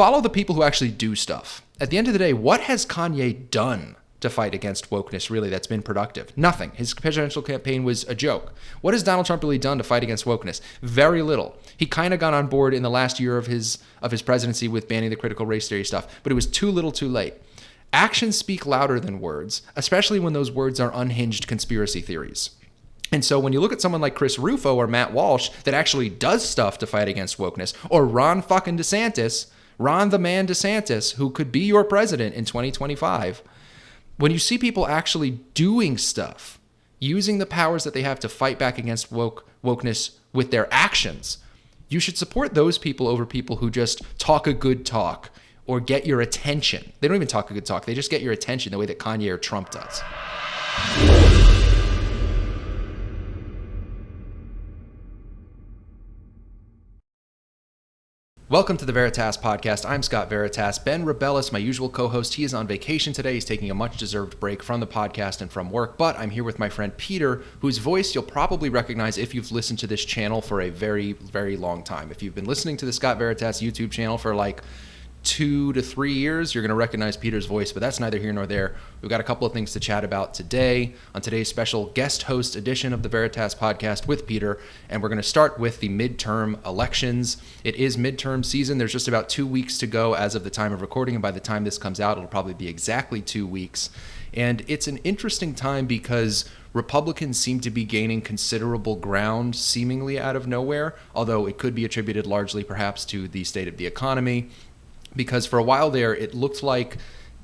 follow the people who actually do stuff. At the end of the day, what has Kanye done to fight against wokeness, really, that's been productive? Nothing. His presidential campaign was a joke. What has Donald Trump really done to fight against wokeness? Very little. He kind of got on board in the last year of his presidency with banning the critical race theory stuff, but it was too little too late. Actions speak louder than words, especially when those words are unhinged conspiracy theories. And so when you look at someone like Chris Rufo or Matt Walsh that actually does stuff to fight against wokeness, or Ron fucking DeSantis, Ron the man DeSantis, who could be your president in 2025, when you see people actually doing stuff, using the powers that they have to fight back against wokeness with their actions, you should support those people over people who just talk a good talk or get your attention. They don't even talk a good talk. They just get your attention the way that Kanye or Trump does. Welcome to the Veritas Podcast. I'm Scott Veritas. Ben Rebellis, my usual co-host, he is on vacation today. He's taking a much-deserved break from the podcast and from work, but I'm here with my friend Peter, whose voice you'll probably recognize if you've listened to this channel for a very, very long time. If you've been listening to the Scott Veritas YouTube channel for like 2 to 3 years, you're going to recognize Peter's voice, but that's neither here nor there. We've got a couple of things to chat about today on today's special guest host edition of the Veritas Podcast with Peter, and we're going to start with the midterm elections. It is midterm season. There's just about 2 weeks to go as of the time of recording, and by the time this comes out, it'll probably be exactly 2 weeks. And it's an interesting time because Republicans seem to be gaining considerable ground seemingly out of nowhere, although it could be attributed largely perhaps to the state of the economy. Because for a while there, it looked like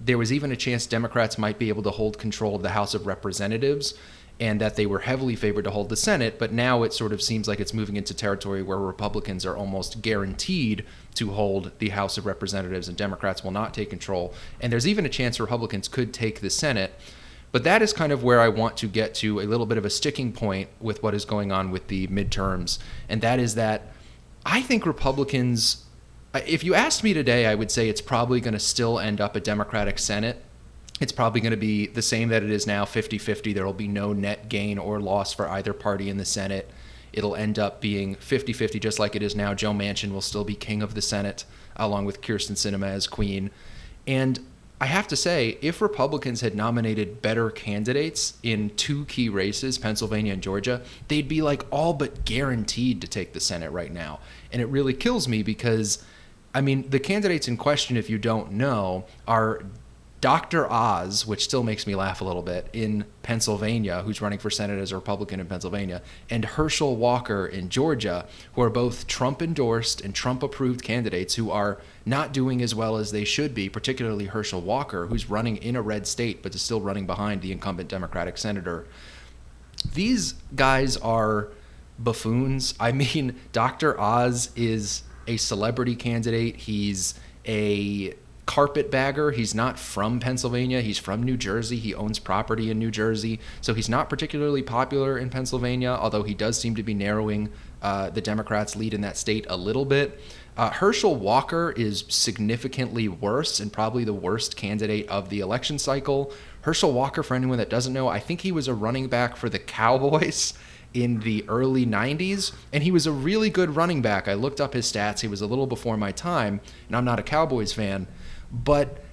there was even a chance Democrats might be able to hold control of the House of Representatives and that they were heavily favored to hold the Senate. But now it sort of seems like it's moving into territory where Republicans are almost guaranteed to hold the House of Representatives and Democrats will not take control. And there's even a chance Republicans could take the Senate. But that is kind of where I want to get to a little bit of a sticking point with what is going on with the midterms. And that is that I think Republicans, if you asked me today, I would say it's probably going to still end up a Democratic Senate. It's probably going to be the same that it is now, 50-50. There will be no net gain or loss for either party in the Senate. It'll end up being 50-50 just like it is now. Joe Manchin will still be king of the Senate, along with Kyrsten Sinema as queen. And I have to say, if Republicans had nominated better candidates in 2 key races, Pennsylvania and Georgia, they'd be like all but guaranteed to take the Senate right now. And it really kills me because, I mean, the candidates in question, if you don't know, are Dr. Oz, which still makes me laugh a little bit, in Pennsylvania, who's running for Senate as a Republican in Pennsylvania, and Herschel Walker in Georgia, who are both Trump-endorsed and Trump-approved candidates who are not doing as well as they should be, particularly Herschel Walker, who's running in a red state but is still running behind the incumbent Democratic senator. These guys are buffoons. I mean, Dr. Oz is a celebrity candidate. He's a carpetbagger. He's not from Pennsylvania. He's from New Jersey. He owns property in New Jersey. So he's not particularly popular in Pennsylvania, although he does seem to be narrowing the Democrats' lead in that state a little bit. Herschel Walker is significantly worse and probably the worst candidate of the election cycle. Herschel Walker, for anyone that doesn't know, I think he was a running back for the Cowboys in the early 90s, and he was a really good running back. I looked up his stats. He was a little before my time, and I'm not a Cowboys fan. But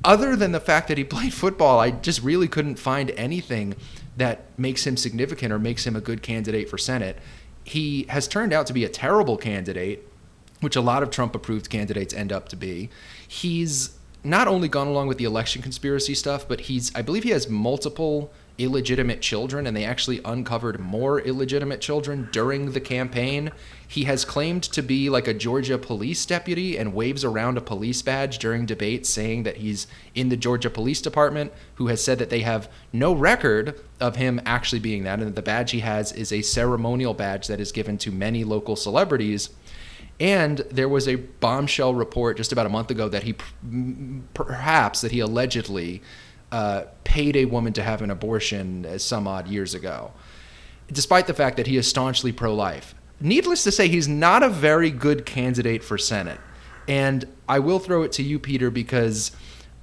other than the fact that he played football, I just really couldn't find anything that makes him significant or makes him a good candidate for Senate. He has turned out to be a terrible candidate, which a lot of Trump-approved candidates end up to be. He's not only gone along with the election conspiracy stuff, but I believe he has multiple illegitimate children, and they actually uncovered more illegitimate children during the campaign. He has claimed to be like a Georgia police deputy and waves around a police badge during debates saying that he's in the Georgia Police Department, who has said that they have no record of him actually being that, and that the badge he has is a ceremonial badge that is given to many local celebrities. And there was a bombshell report just about a month ago that he allegedly paid a woman to have an abortion some odd years ago, despite the fact that he is staunchly pro-life. Needless to say, he's not a very good candidate for Senate. And I will throw it to you, Peter, because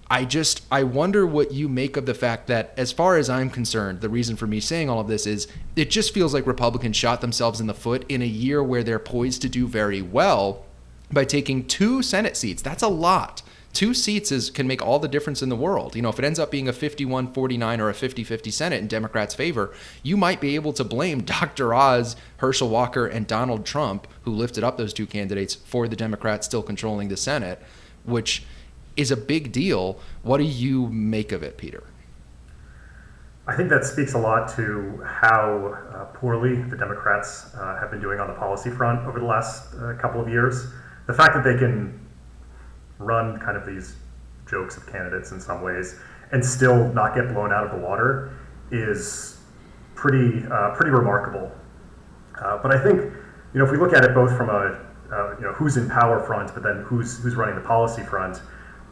I wonder what you make of the fact that, as far as I'm concerned, the reason for me saying all of this is it just feels like Republicans shot themselves in the foot in a year where they're poised to do very well, by taking 2 Senate seats. That's a lot. 2 seats can make all the difference in the world. If it ends up being a 51-49 or a 50-50 Senate in Democrats' favor, you might be able to blame Dr. Oz, Herschel Walker, and Donald Trump, who lifted up those 2 candidates, for the Democrats still controlling the Senate, which is a big deal. What do you make of it, Peter? I think that speaks a lot to how poorly the Democrats have been doing on the policy front over the last couple of years. The fact that they can run kind of these jokes of candidates in some ways and still not get blown out of the water is pretty remarkable. But I think, if we look at it both from a who's in power front, but then who's running the policy front,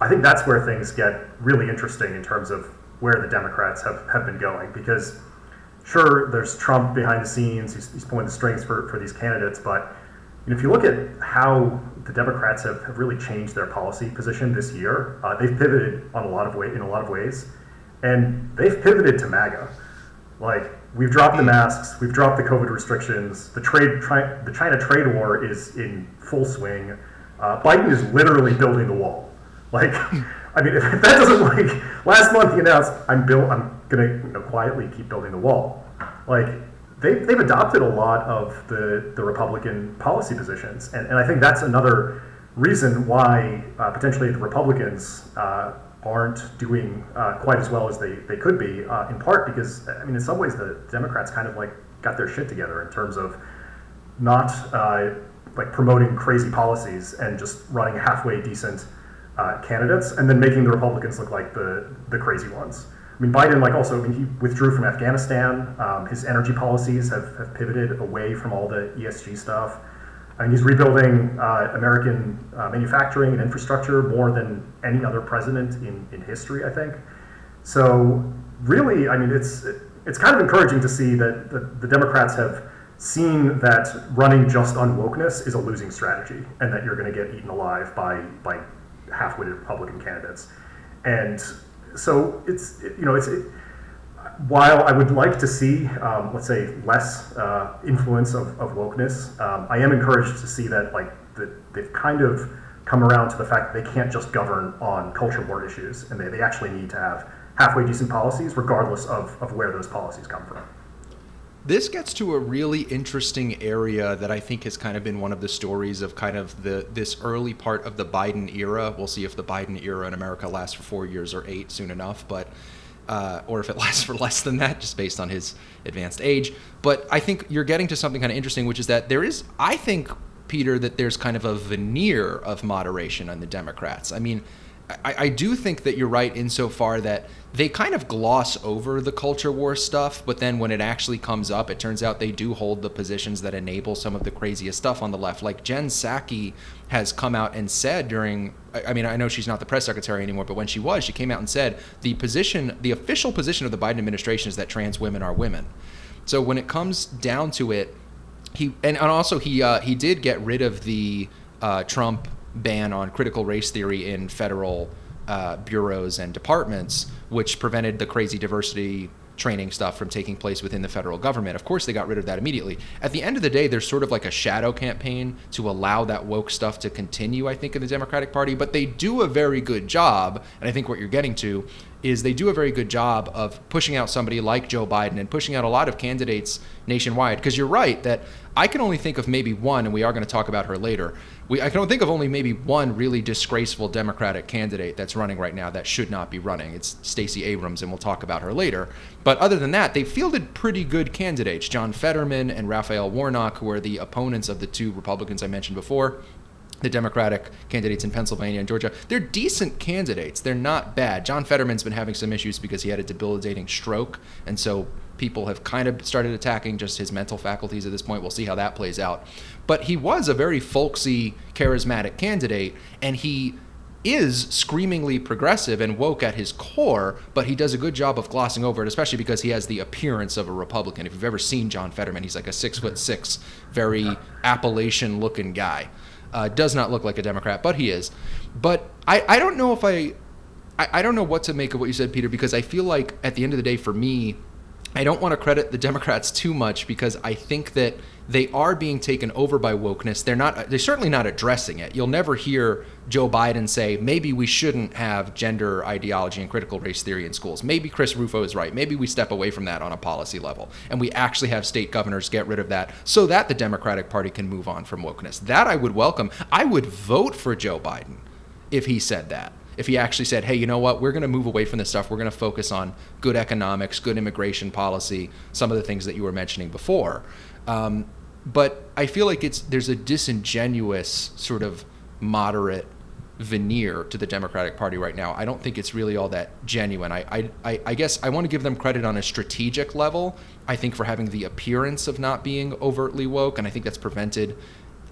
I think that's where things get really interesting in terms of where the Democrats have been going. Because sure, there's Trump behind the scenes, he's pulling the strings for these candidates, but if you look at how the Democrats have really changed their policy position this year, they've pivoted in a lot of ways, and they've pivoted to MAGA. Like, we've dropped the masks, we've dropped the COVID restrictions, the China trade war is in full swing. Biden is literally building the wall. Like, I mean, if that doesn't, last month he announced, I'm gonna quietly keep building the wall. Like, they've adopted a lot of the Republican policy positions, and I think that's another reason why potentially the Republicans aren't doing quite as well as they could be, in part because, in some ways the Democrats kind of got their shit together in terms of not promoting crazy policies and just running halfway decent candidates, and then making the Republicans look like the crazy ones. Biden, he withdrew from Afghanistan. His energy policies have pivoted away from all the ESG stuff. He's rebuilding American manufacturing and infrastructure more than any other president in history, I think. So really, it's kind of encouraging to see that the Democrats have seen that running just on wokeness is a losing strategy, and that you're going to get eaten alive by half-witted Republican candidates. And so while I would like to see, let's say, less influence of wokeness, I am encouraged to see that they've kind of come around to the fact that they can't just govern on culture war issues, and they actually need to have halfway decent policies, regardless of where those policies come from. This gets to a really interesting area that I think has kind of been one of the stories of kind of this early part of the Biden era. We'll see if the Biden era in America lasts for 4 years or 8 soon enough, but or if it lasts for less than that, just based on his advanced age. But I think you're getting to something kind of interesting, which is that there is, I think, Peter, that there's kind of a veneer of moderation on the Democrats. I do think that you're right insofar that they kind of gloss over the culture war stuff, but then when it actually comes up, it turns out they do hold the positions that enable some of the craziest stuff on the left. Like Jen Psaki has come out and said during, I know she's not the press secretary anymore, but when she was, she came out and said the official position of the Biden administration is that trans women are women. So when it comes down to it, he did get rid of the Trump ban on critical race theory in federal bureaus and departments, which prevented the crazy diversity training stuff from taking place within the federal government. Of course, they got rid of that immediately. At the end of the day, there's sort of like a shadow campaign to allow that woke stuff to continue, I think, in the Democratic Party, but they do a very good job, and I think what you're getting to is they do a very good job of pushing out somebody like Joe Biden and pushing out a lot of candidates nationwide. Because you're right that I can only think of maybe one, and we are going to talk about her later. I can only think of only maybe one really disgraceful Democratic candidate that's running right now that should not be running. It's Stacey Abrams, and we'll talk about her later. But other than that, they fielded pretty good candidates. John Fetterman and Raphael Warnock, who are the opponents of the 2 Republicans I mentioned before, the Democratic candidates in Pennsylvania and Georgia. They're decent candidates. They're not bad. John Fetterman's been having some issues because he had a debilitating stroke, and so people have kind of started attacking just his mental faculties at this point. We'll see how that plays out. But he was a very folksy, charismatic candidate, and he is screamingly progressive and woke at his core, but he does a good job of glossing over it, especially because he has the appearance of a Republican. If you've ever seen John Fetterman, he's like a 6'6", very Appalachian-looking guy. Does not look like a Democrat, but he is. But I don't know if I don't know what to make of what you said, Peter, because I feel like at the end of the day, for me, I don't want to credit the Democrats too much because I think that they are being taken over by wokeness. They're certainly not addressing it. You'll never hear Joe Biden say, maybe we shouldn't have gender ideology and critical race theory in schools. Maybe Chris Rufo is right. Maybe we step away from that on a policy level and we actually have state governors get rid of that so that the Democratic Party can move on from wokeness. That I would welcome. I would vote for Joe Biden if he said that. If he actually said, hey, you know what, we're going to move away from this stuff. We're going to focus on good economics, good immigration policy, some of the things that you were mentioning before. But I feel like there's a disingenuous sort of moderate veneer to the Democratic Party right now. I don't think it's really all that genuine. I guess I want to give them credit on a strategic level, I think, for having the appearance of not being overtly woke, and I think that's prevented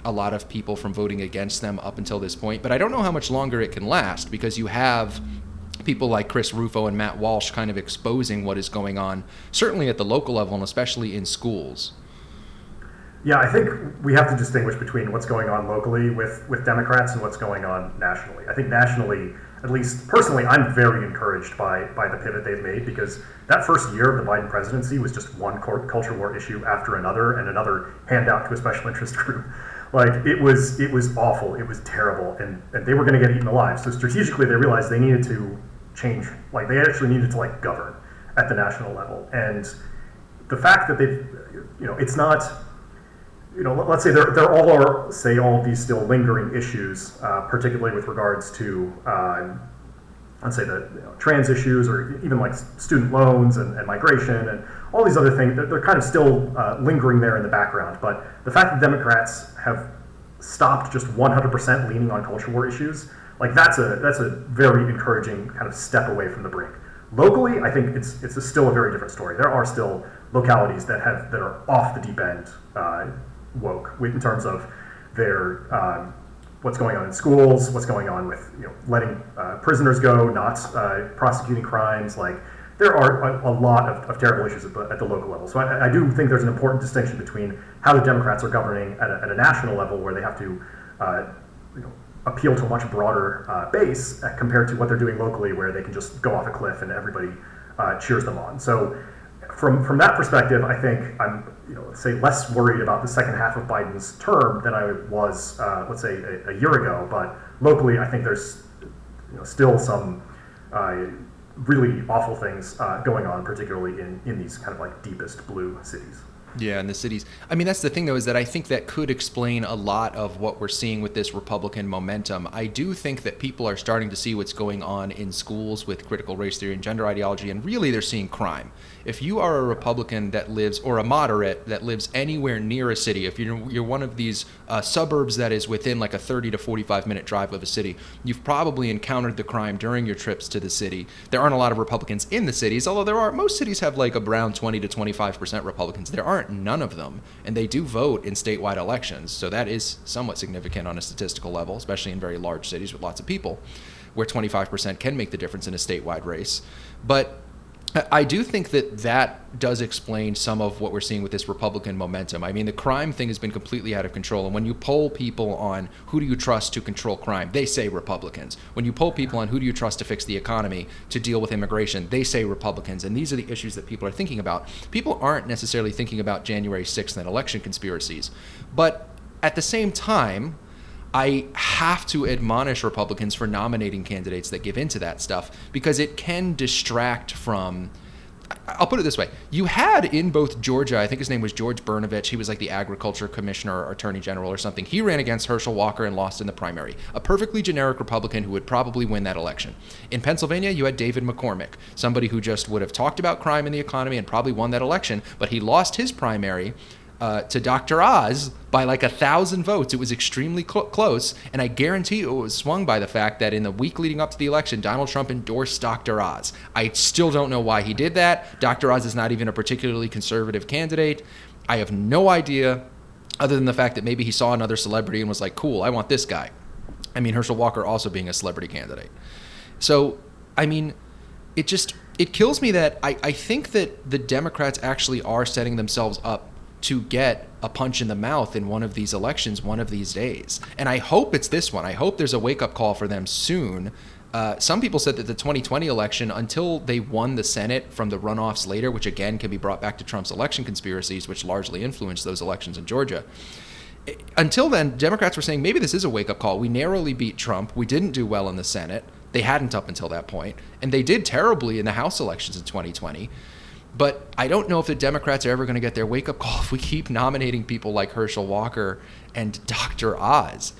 a lot of people from voting against them up until this point. But I don't know how much longer it can last because you have people like Chris Rufo and Matt Walsh kind of exposing what is going on, certainly at the local level and especially in schools. Yeah, I think we have to distinguish between what's going on locally with Democrats and what's going on nationally. I think nationally, at least personally, I'm very encouraged by the pivot they've made because that first year of the Biden presidency was just one culture war issue after another and another handout to a special interest group. Like, it was awful. It was terrible. And they were going to get eaten alive. So strategically, they realized they needed to change. Like, they actually needed to, like, govern at the national level. And the fact that they've, it's not, let's say there all are, all of these still lingering issues, particularly with regards to, let's say the trans issues or even like student loans and migration and all these other things. They're kind of still lingering there in the background. But the fact that Democrats have stopped just 100% leaning on culture war issues, like that's a very encouraging kind of step away from the brink. Locally, I think it's still a very different story. There are still localities that are off the deep end woke in terms of their what's going on in schools, what's going on with letting prisoners go, not prosecuting crimes. Like, there are a lot of terrible issues at the local level. So I do think there's an important distinction between how the Democrats are governing at a national level, where they have to appeal to a much broader base compared to what they're doing locally, where they can just go off a cliff and everybody cheers them on. So from that perspective, I think I'm less worried about the second half of Biden's term than I was let's say a year ago. But locally, I think there's still some really awful things going on, particularly in these kind of like deepest blue cities. Yeah, in the cities. I mean, that's the thing, though, is that I think that could explain a lot of what we're seeing with this Republican momentum. I do think that people are starting to see what's going on in schools with critical race theory and gender ideology, and really they're seeing crime. If you are a Republican that lives, or a moderate that lives anywhere near a city, if you're one of these suburbs that is within like a 30 to 45 minute drive of a city, you've probably encountered the crime during your trips to the city. There aren't a lot of Republicans in the cities, although most cities have like around 20 to 25% Republicans. There aren't none of them, and they do vote in statewide elections, so that is somewhat significant on a statistical level, especially in very large cities with lots of people, where 25% can make the difference in a statewide race. But I do think that does explain some of what we're seeing with this Republican momentum. I mean, the crime thing has been completely out of control. And when you poll people on who do you trust to control crime, they say Republicans. When you poll people on who do you trust to fix the economy, to deal with immigration, they say Republicans. And these are the issues that people are thinking about. People aren't necessarily thinking about January 6th and election conspiracies. But at the same time, I have to admonish Republicans for nominating candidates that give into that stuff, because it can distract from, I'll put it this way. You had in both Georgia, I think his name was George Brnovich, he was like the agriculture commissioner or attorney general or something. He ran against Herschel Walker and lost in the primary. A perfectly generic Republican who would probably win that election. In Pennsylvania, you had David McCormick, somebody who just would have talked about crime in the economy and probably won that election, but he lost his primary to Dr. Oz by like 1,000 votes. It was extremely close, and I guarantee you it was swung by the fact that in the week leading up to the election, Donald Trump endorsed Dr. Oz. I still don't know why he did that. Dr. Oz is not even a particularly conservative candidate. I have no idea, other than the fact that maybe he saw another celebrity and was like, cool, I want this guy. I mean, Herschel Walker also being a celebrity candidate. So, I mean, it kills me that I think that the Democrats actually are setting themselves up to get a punch in the mouth in one of these elections one of these days. And I hope it's this one. I hope there's a wake-up call for them soon. Some people said that the 2020 election, until they won the Senate from the runoffs later, which again can be brought back to Trump's election conspiracies, which largely influenced those elections in Georgia. Until then, Democrats were saying maybe this is a wake-up call. We narrowly beat Trump. We didn't do well in the Senate. They hadn't up until that point. And they did terribly in the House elections in 2020. But I don't know if the Democrats are ever going to get their wake-up call if we keep nominating people like Herschel Walker and Dr. Oz.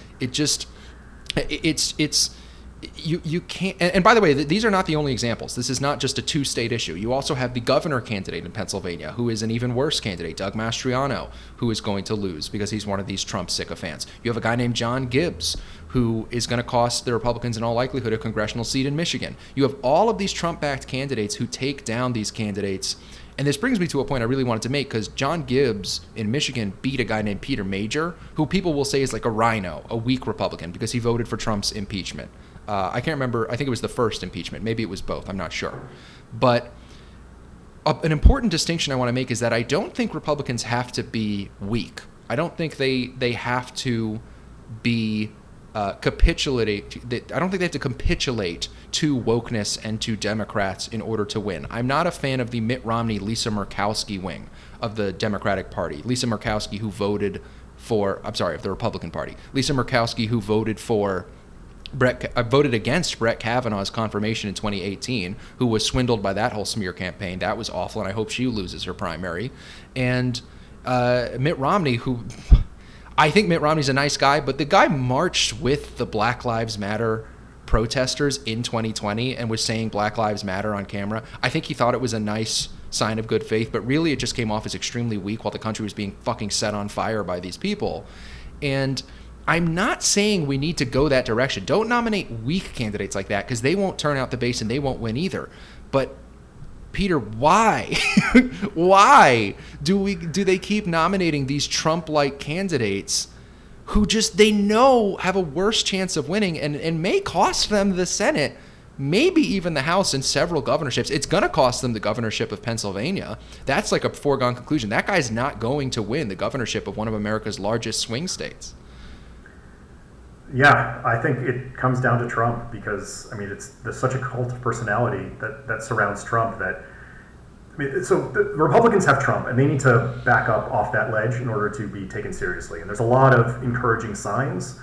You can't. And by the way, these are not the only examples. This is not just a two-state issue. You also have the governor candidate in Pennsylvania, who is an even worse candidate, Doug Mastriano, who is going to lose because he's one of these Trump sycophants. You have a guy named John Gibbs, who is going to cost the Republicans in all likelihood a congressional seat in Michigan. You have all of these Trump-backed candidates who take down these candidates. And this brings me to a point I really wanted to make, because John Gibbs in Michigan beat a guy named Peter Major, who people will say is like a rhino, a weak Republican, because he voted for Trump's impeachment. I can't remember. I think it was the first impeachment. Maybe it was both. I'm not sure. But an important distinction I want to make is that I don't think Republicans have to be weak. I don't think they have to be capitulate. I don't think they have to capitulate to wokeness and to Democrats in order to win. I'm not a fan of the Mitt Romney, Lisa Murkowski wing of the Democratic Party. Lisa Murkowski, who voted for, of the Republican Party. Lisa Murkowski, who voted against Brett Kavanaugh's confirmation in 2018, who was swindled by that whole smear campaign. That was awful, and I hope she loses her primary. And Mitt Romney, who I think Mitt Romney's a nice guy, but the guy marched with the Black Lives Matter protesters in 2020 and was saying Black Lives Matter on camera. I think he thought it was a nice sign of good faith, but really it just came off as extremely weak while the country was being fucking set on fire by these people. And I'm not saying we need to go that direction. Don't nominate weak candidates like that, because they won't turn out the base and they won't win either. But Peter, why? Why do they keep nominating these Trump-like candidates who just they know have a worse chance of winning and may cost them the Senate, maybe even the House and several governorships? It's going to cost them the governorship of Pennsylvania. That's like a foregone conclusion. That guy's not going to win the governorship of one of America's largest swing states. Yeah, I think it comes down to Trump, because there's such a cult of personality that surrounds Trump that, so the Republicans have Trump and they need to back up off that ledge in order to be taken seriously. And there's a lot of encouraging signs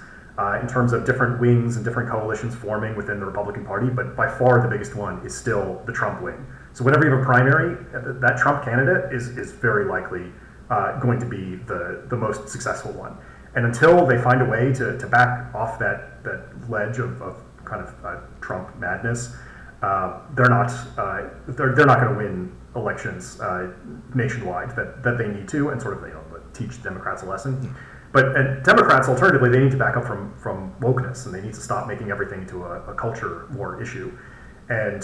in terms of different wings and different coalitions forming within the Republican Party, but by far the biggest one is still the Trump wing. So whenever you have a primary, that Trump candidate is very likely going to be the most successful one. And until they find a way to back off that ledge of kind of Trump madness, they're not going to win elections nationwide that they need to, and sort of teach Democrats a lesson. But Democrats, alternatively, they need to back up from wokeness, and they need to stop making everything into a culture war issue. And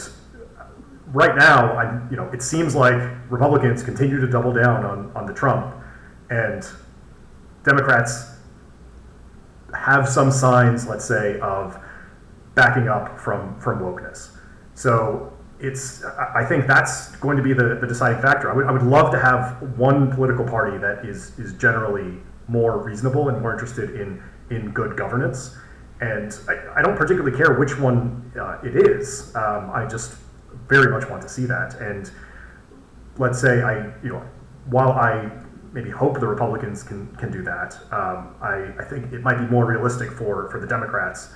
right now, it seems like Republicans continue to double down on the Trump, and Democrats have some signs, let's say, of backing up from wokeness. So I think that's going to be the deciding factor. I would love to have one political party that is generally more reasonable and more interested in good governance. And I don't particularly care which one it is. I just very much want to see that. And let's say while I maybe hope the Republicans can do that, I think it might be more realistic for the Democrats,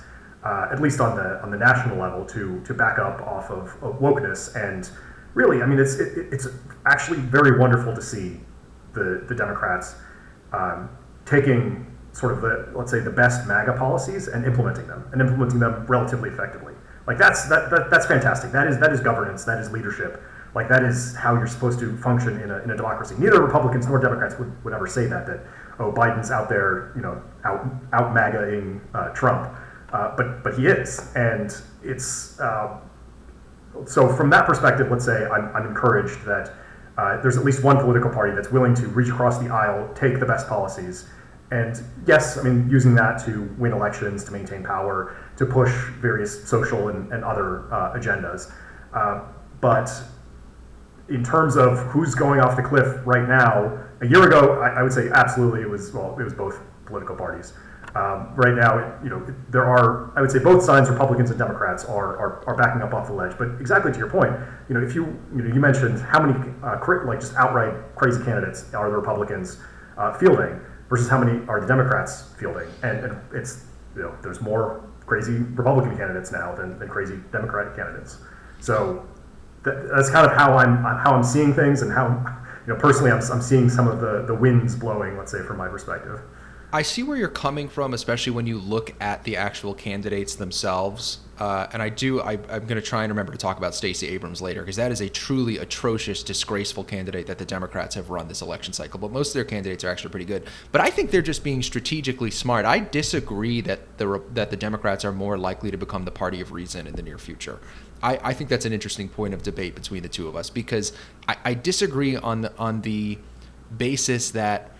at least on the national level, to back up off of wokeness. And really, it's actually very wonderful to see the Democrats taking sort of the best MAGA policies and implementing them relatively effectively. Like that's fantastic. That is governance. That is leadership. Like that is how you're supposed to function in a democracy. Neither Republicans nor Democrats would ever say that Biden's out there, out MAGA-ing Trump, but he is, and it's so from that perspective, let's say I'm encouraged that there's at least one political party that's willing to reach across the aisle, take the best policies, and yes, using that to win elections, to maintain power, to push various social and other agendas, but in terms of who's going off the cliff right now, a year ago, I would say absolutely it was both political parties. Right now, there are, I would say, both sides, Republicans and Democrats, are backing up off the ledge. But exactly to your point, if you mentioned how many just outright crazy candidates are the Republicans fielding versus how many are the Democrats fielding, and it's there's more crazy Republican candidates now than crazy Democratic candidates. So that's kind of how I'm seeing things, and how personally I'm seeing some of the winds blowing, let's say, from my perspective. I see where you're coming from, especially when you look at the actual candidates themselves. And I'm going to try and remember to talk about Stacey Abrams later, because that is a truly atrocious, disgraceful candidate that the Democrats have run this election cycle. But most of their candidates are actually pretty good. But I think they're just being strategically smart. I disagree that the Democrats are more likely to become the party of reason in the near future. I think that's an interesting point of debate between the two of us, because I disagree on the basis that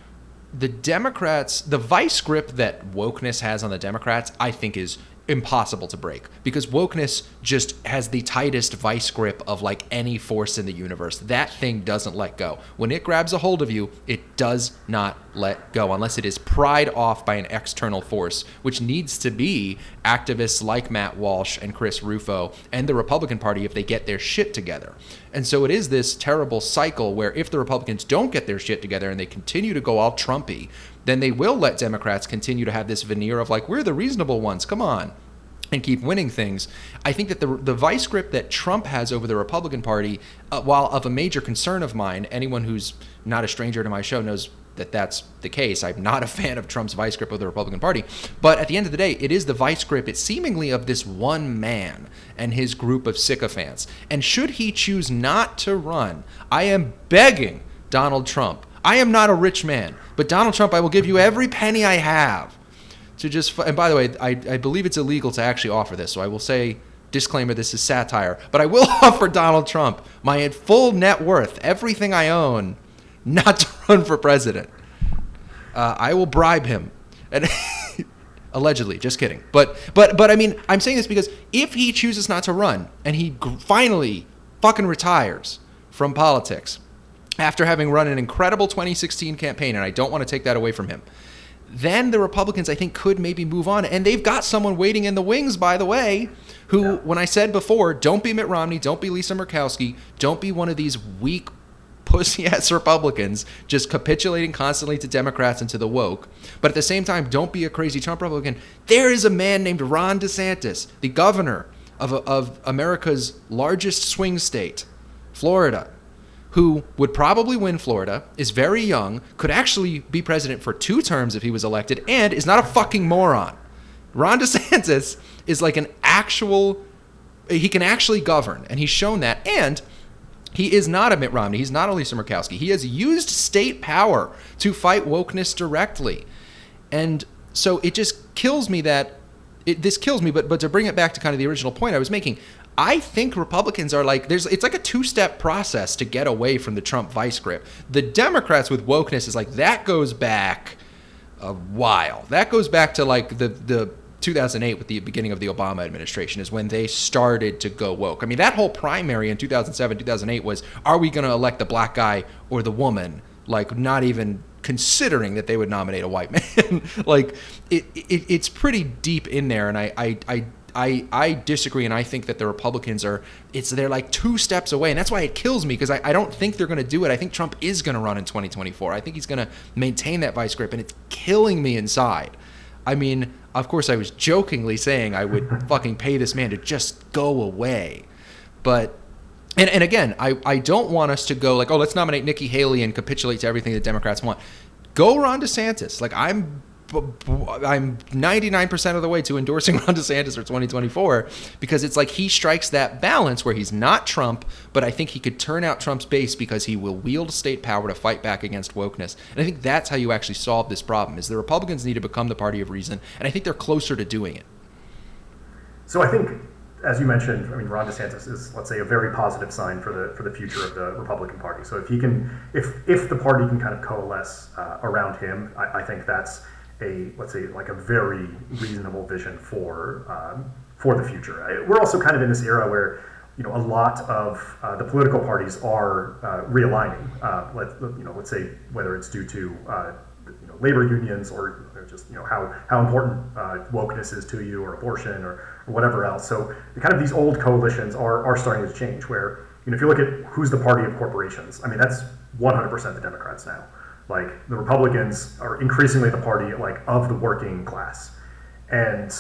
the Democrats, the vice grip that wokeness has on the Democrats, I think is impossible to break, because wokeness just has the tightest vice grip of like any force in the universe. That thing doesn't let go. When it grabs a hold of you, it does not let go unless it is pried off by an external force, which needs to be activists like Matt Walsh and Chris Rufo and the Republican Party if they get their shit together. And so it is this terrible cycle where if the Republicans don't get their shit together and they continue to go all Trumpy, then they will let Democrats continue to have this veneer of like, we're the reasonable ones, come on, and keep winning things. I think that the vice grip that Trump has over the Republican Party, while of a major concern of mine, anyone who's not a stranger to my show knows that that's the case. I'm not a fan of Trump's vice grip of the Republican Party. But at the end of the day, it is the vice grip, it's seemingly of this one man and his group of sycophants. And should he choose not to run, I am begging Donald Trump. I am not a rich man, but Donald Trump, I will give you every penny I have to just, and by the way, I believe it's illegal to actually offer this, so I will say, disclaimer, this is satire, but I will offer Donald Trump my full net worth, everything I own, not to run for president. I will bribe him, and allegedly, just kidding. But I mean, I'm saying this because if he chooses not to run and he finally fucking retires from politics after having run an incredible 2016 campaign, and I don't want to take that away from him, then the Republicans, I think, could maybe move on. And they've got someone waiting in the wings, by the way, who, when I said before, don't be Mitt Romney, don't be Lisa Murkowski, don't be one of these weak pussy-ass Republicans just capitulating constantly to Democrats and to the woke. But at the same time, don't be a crazy Trump Republican. There is a man named Ron DeSantis, the governor of America's largest swing state, Florida, who would probably win Florida, is very young, could actually be president for 2 terms if he was elected, and is not a fucking moron. Ron DeSantis is like he can actually govern, and he's shown that, and he is not a Mitt Romney, he's not a Lisa Murkowski. He has used state power to fight wokeness directly. And so it just kills me this kills me, but to bring it back to kind of the original point I was making, I think Republicans are like, it's like a 2-step process to get away from the Trump vice grip. The Democrats with wokeness is like, that goes back a while. That goes back to like the 2008 with the beginning of the Obama administration is when they started to go woke. I mean, that whole primary in 2007, 2008 was, are we going to elect the black guy or the woman? Like, not even considering that they would nominate a white man. Like, it's pretty deep in there, and I disagree, and I think that the Republicans they're like 2 steps away, and that's why it kills me, because I don't think they're going to do it. I think Trump is going to run in 2024. I think he's going to maintain that vice grip, and it's killing me inside. I mean, of course, I was jokingly saying I would fucking pay this man to just go away, but and again, I don't want us to go like, oh, let's nominate Nikki Haley and capitulate to everything the Democrats want. Go Ron DeSantis. Like, I'm 99% of the way to endorsing Ron DeSantis for 2024, because it's like he strikes that balance where he's not Trump, but I think he could turn out Trump's base because he will wield state power to fight back against wokeness. And I think that's how you actually solve this problem, is the Republicans need to become the party of reason, and I think they're closer to doing it. So I think, as you mentioned, I mean, Ron DeSantis is, let's say, a very positive sign for the future of the Republican Party. So if he can, if the party can kind of coalesce around him, I think that's let's say, like a very reasonable vision for the future. We're also kind of in this era where a lot of the political parties are realigning. Let's say whether it's due to labor unions or just how important wokeness is to you, or abortion, or whatever else. So kind of these old coalitions are starting to change. Where if you look at who's the party of corporations, I mean that's 100% the Democrats now. Like the Republicans are increasingly the party of the working class, and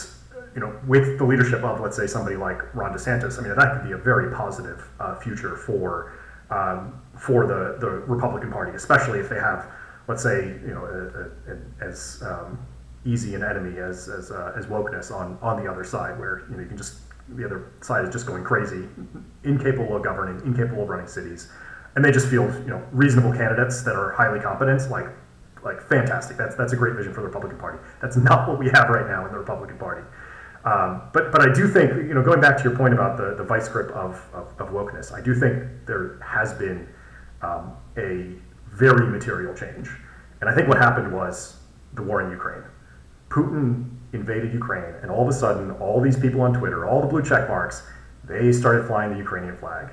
with the leadership of, let's say, somebody like Ron DeSantis, I mean, that could be a very positive future for the Republican Party, especially if they have, let's say, as easy an enemy as wokeness on the other side, where you can just, the other side is just going crazy, incapable of governing, incapable of running cities, and they just feel reasonable candidates that are highly competent, like fantastic. That's a great vision for the Republican Party. That's not what we have right now in the Republican Party. But I do think, going back to your point about the vice grip of wokeness, I do think there has been a very material change. And I think what happened was the war in Ukraine. Putin invaded Ukraine, and all of a sudden, all these people on Twitter, all the blue check marks, they started flying the Ukrainian flag.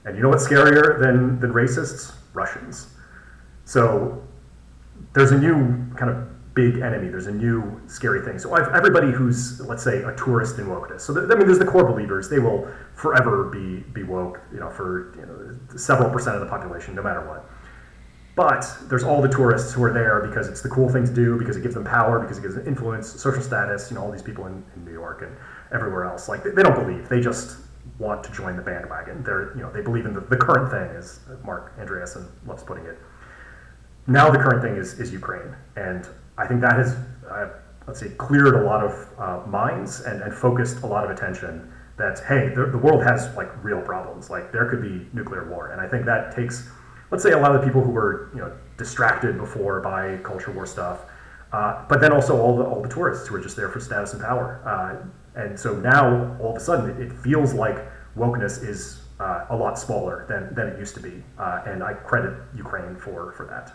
And you know what's scarier than racists? Russians. So there's a new kind of big enemy. There's a new scary thing. So everybody who's, let's say, a tourist in wokeness. So there's the core believers. They will forever be woke, for several percent of the population, no matter what. But there's all the tourists who are there because it's the cool thing to do, because it gives them power, because it gives them influence, social status. All these people in New York and everywhere else. Like they don't believe. They just want to join the bandwagon. They believe in the current thing, as Mark Andreessen loves putting it. Now the current thing is Ukraine, and I think that has, let's say, cleared a lot of minds and focused a lot of attention that, hey, the world has real problems. There could be nuclear war, and I think that takes, let's say, a lot of the people who were distracted before by culture war stuff, but then also all the tourists who are just there for status and power, and so now all of a sudden it feels like wokeness is a lot smaller than it used to be, and I credit Ukraine for that.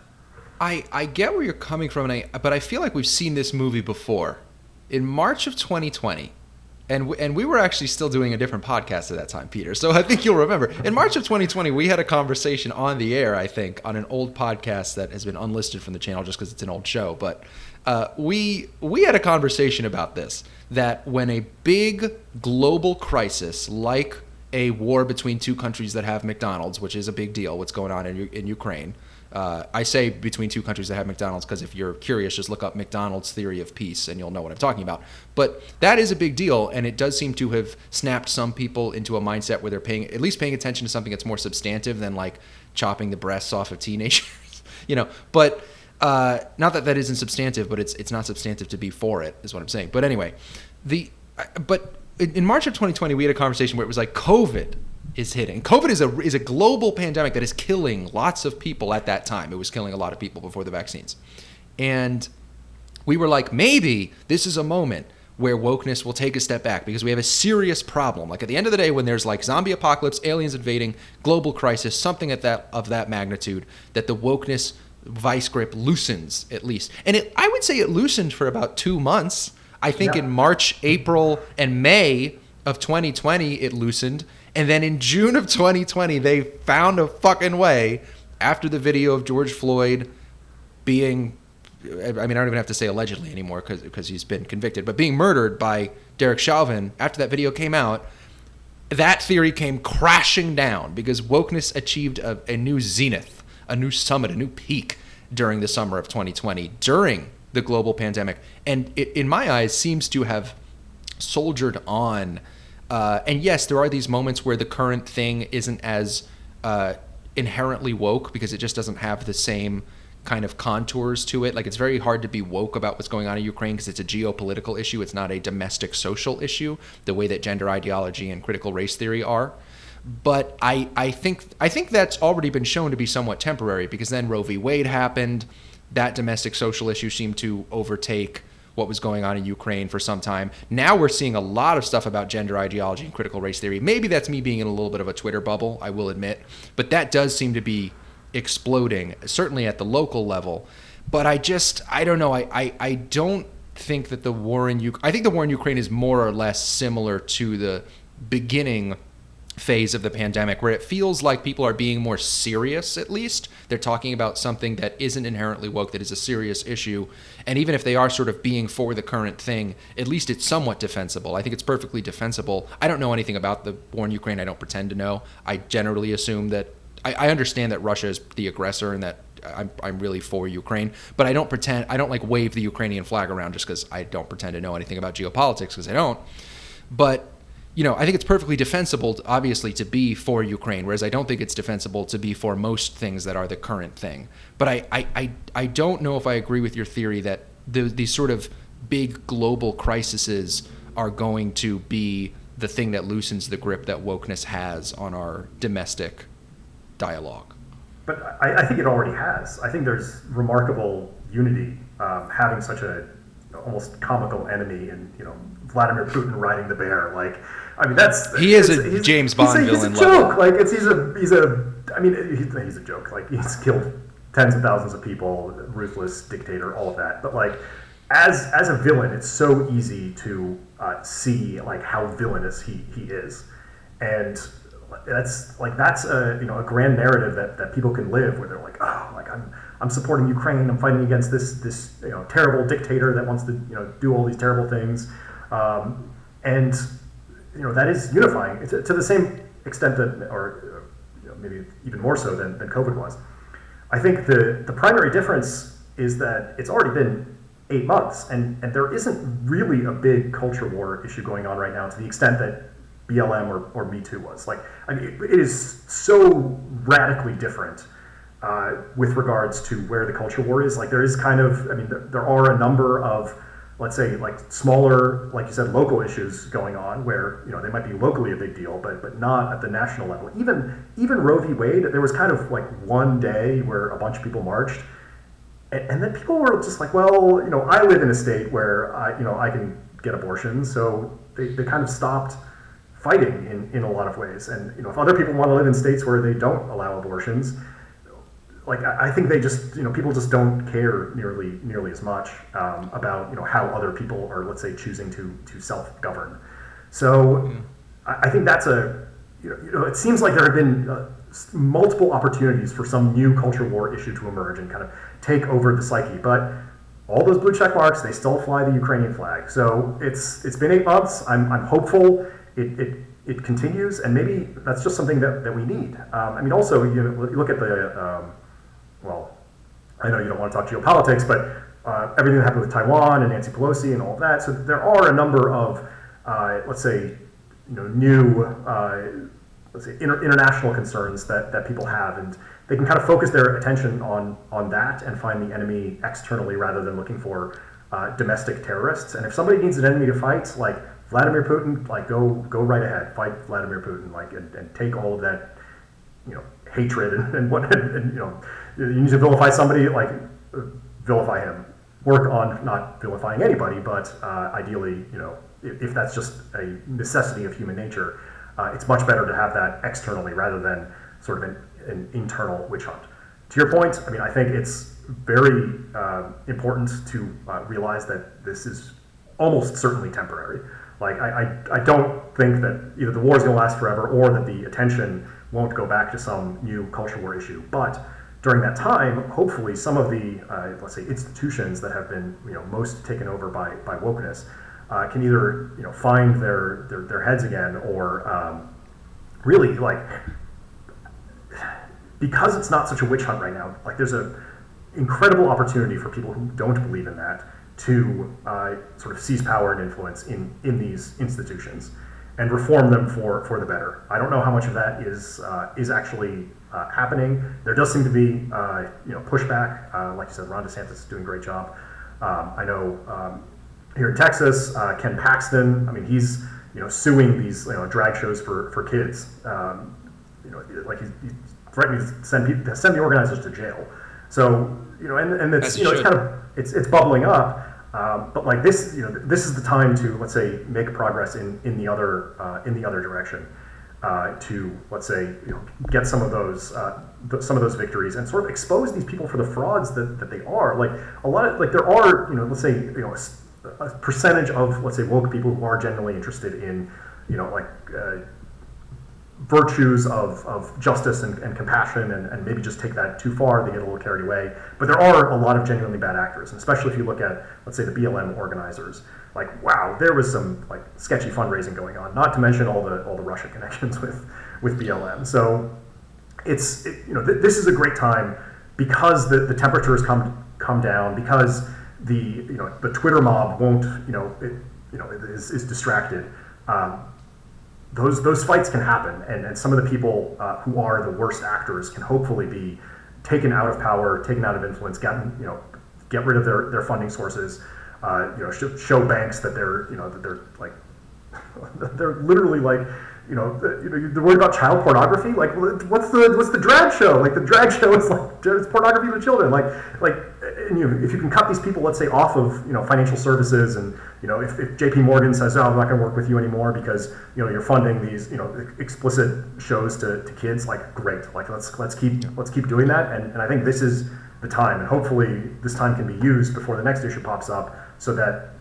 I get where you're coming from, but I feel like we've seen this movie before. In March of 2020, and we were actually still doing a different podcast at that time, Peter, so I think you'll remember. In March of 2020, we had a conversation on the air, I think, on an old podcast that has been unlisted from the channel just because it's an old show, but we had a conversation about this, that when a big global crisis like a war between two countries that have McDonald's, which is a big deal, what's going on in Ukraine, I say between two countries that have McDonald's because if you're curious, just look up McDonald's theory of peace and you'll know what I'm talking about. But that is a big deal, and it does seem to have snapped some people into a mindset where they're at least paying attention to something that's more substantive than chopping the breasts off of teenagers, But not that isn't substantive, but it's not substantive to be for it, is what I'm saying. But anyway, but in March of 2020, we had a conversation where it was like COVID is hitting. COVID is a global pandemic that is killing lots of people at that time. It was killing a lot of people before the vaccines. And we were like, maybe this is a moment where wokeness will take a step back because we have a serious problem. At the end of the day, when there's zombie apocalypse, aliens invading, global crisis, something of that magnitude, that the wokeness vice grip loosens at least. And I would say it loosened for about 2 months. I think in March, April, and May of 2020, it loosened. And then in June of 2020, they found a fucking way, after the video of George Floyd being, I don't even have to say allegedly anymore because he's been convicted, but being murdered by Derek Chauvin, after that video came out, that theory came crashing down because wokeness achieved a new zenith, a new summit, a new peak during the summer of 2020, during the global pandemic. And it, in my eyes, seems to have soldiered on. And yes, there are these moments where the current thing isn't as inherently woke because it just doesn't have the same kind of contours to it. It's very hard to be woke about what's going on in Ukraine because it's a geopolitical issue. It's not a domestic social issue, the way that gender ideology and critical race theory are. But I think that's already been shown to be somewhat temporary because then Roe v. Wade happened. That domestic social issue seemed to overtake what was going on in Ukraine for some time. Now we're seeing a lot of stuff about gender ideology and critical race theory. Maybe that's me being in a little bit of a Twitter bubble, I will admit. But that does seem to be exploding, certainly at the local level. But I don't know. I don't think that the war in Ukraine... I think the war in Ukraine is more or less similar to the beginning phase of the pandemic where it feels like people are being more serious. At least they're talking about something that isn't inherently woke, that is a serious issue. And even if they are sort of being for the current thing, at least it's somewhat defensible. I think it's perfectly defensible. I don't know anything about the war in Ukraine. I don't pretend to know. I generally assume that I understand that Russia is the aggressor and that I'm really for Ukraine, but I don't like wave the Ukrainian flag around just because I don't pretend to know anything about geopolitics, because I don't. But I think it's perfectly defensible, obviously, to be for Ukraine, whereas I don't think it's defensible to be for most things that are the current thing. But I don't know if I agree with your theory that these sort of big global crises are going to be the thing that loosens the grip that wokeness has on our domestic dialogue. But I think it already has. I think there's remarkable unity having such a almost comical enemy in Vladimir Putin riding the bear. Like, I mean, he's a James Bond villain. He's a joke. Like, he's a joke. Like, he's killed tens of thousands of people, ruthless dictator, all of that. But like, as a villain, it's so easy to see like how villainous he is, and that's a grand narrative that people can live, where they're like, oh, like I'm supporting Ukraine, I'm fighting against this terrible dictator that wants to do all these terrible things, and that is unifying to the same extent that, or maybe even more so than COVID was. I think the primary difference is that it's already been 8 months, and there isn't really a big culture war issue going on right now to the extent that BLM or Me Too was. Like, I mean, it is so radically different with regards to where the culture war is. Like, there is kind of, I mean, there are a number of, let's say, like smaller, like you said, local issues going on where they might be locally a big deal, but not at the national level. Even Roe v. Wade, there was kind of like one day where a bunch of people marched, and then people were just like, well, I live in a state where I can get abortions, so they kind of stopped fighting in a lot of ways. And if other people want to live in states where they don't allow abortions, like, I think they just people just don't care nearly as much about how other people are, let's say, choosing to self-govern. So I think that's it seems like there have been multiple opportunities for some new culture war issue to emerge and kind of take over the psyche, but all those blue check marks, they still fly the Ukrainian flag. So it's been 8 months. I'm hopeful it continues, and maybe that's just something that we need. I mean, also, you look at the, well, I know you don't want to talk geopolitics, but everything that happened with Taiwan and Nancy Pelosi and all of that. So there are a number of, let's say, new, let's say, international concerns that people have, and they can kind of focus their attention on that and find the enemy externally rather than looking for domestic terrorists. And if somebody needs an enemy to fight, like Vladimir Putin, like go right ahead, fight Vladimir Putin, like and take all of that, hatred and what, and you need to vilify somebody, like vilify him. Work on not vilifying anybody, but ideally, if that's just a necessity of human nature, it's much better to have that externally rather than sort of an internal witch hunt. To your point, I mean, I think it's very important to realize that this is almost certainly temporary. Like, I don't think that either the war is going to last forever or that the attention won't go back to some new culture war issue. But during that time, hopefully some of the, let's say, institutions that have been most taken over by wokeness can either find their heads again, or really, like, because it's not such a witch hunt right now, like, there's an incredible opportunity for people who don't believe in that to sort of seize power and influence in these institutions and reform them for the better. I don't know how much of that is actually happening. There does seem to be pushback. Like you said, Ron DeSantis is doing a great job. I know here in Texas, Ken Paxton, I mean, he's suing these drag shows for kids. Like he's threatening to send the organizers to jail. So and it's it's kind of it's bubbling up. But like this, this is the time to, let's say, make progress in the other direction, to, let's say, get some of those victories and sort of expose these people for the frauds that they are. Like, a lot of, like, there are, let's say, a percentage of, let's say, woke people who are genuinely interested in, virtues of justice and compassion, and maybe just take that too far. They get a little carried away. But there are a lot of genuinely bad actors, and especially if you look at, let's say, the BLM organizers. Like, wow, there was some like sketchy fundraising going on. Not to mention all the Russian connections with BLM. So this is a great time because the temperatures come down, because the Twitter mob won't is distracted. Those fights can happen, and some of the people who are the worst actors can hopefully be taken out of power, taken out of influence, get rid of their funding sources, show banks that they're like they're literally like they're worried about child pornography. Like, what's the drag show? Like, the drag show is like it's pornography to children. If you can cut these people, let's say, off of financial services, and if J.P. Morgan says, oh, I'm not going to work with you anymore because you're funding these explicit shows to kids, like, great, like let's keep doing that, and I think this is the time, and hopefully this time can be used before the next issue pops up, so that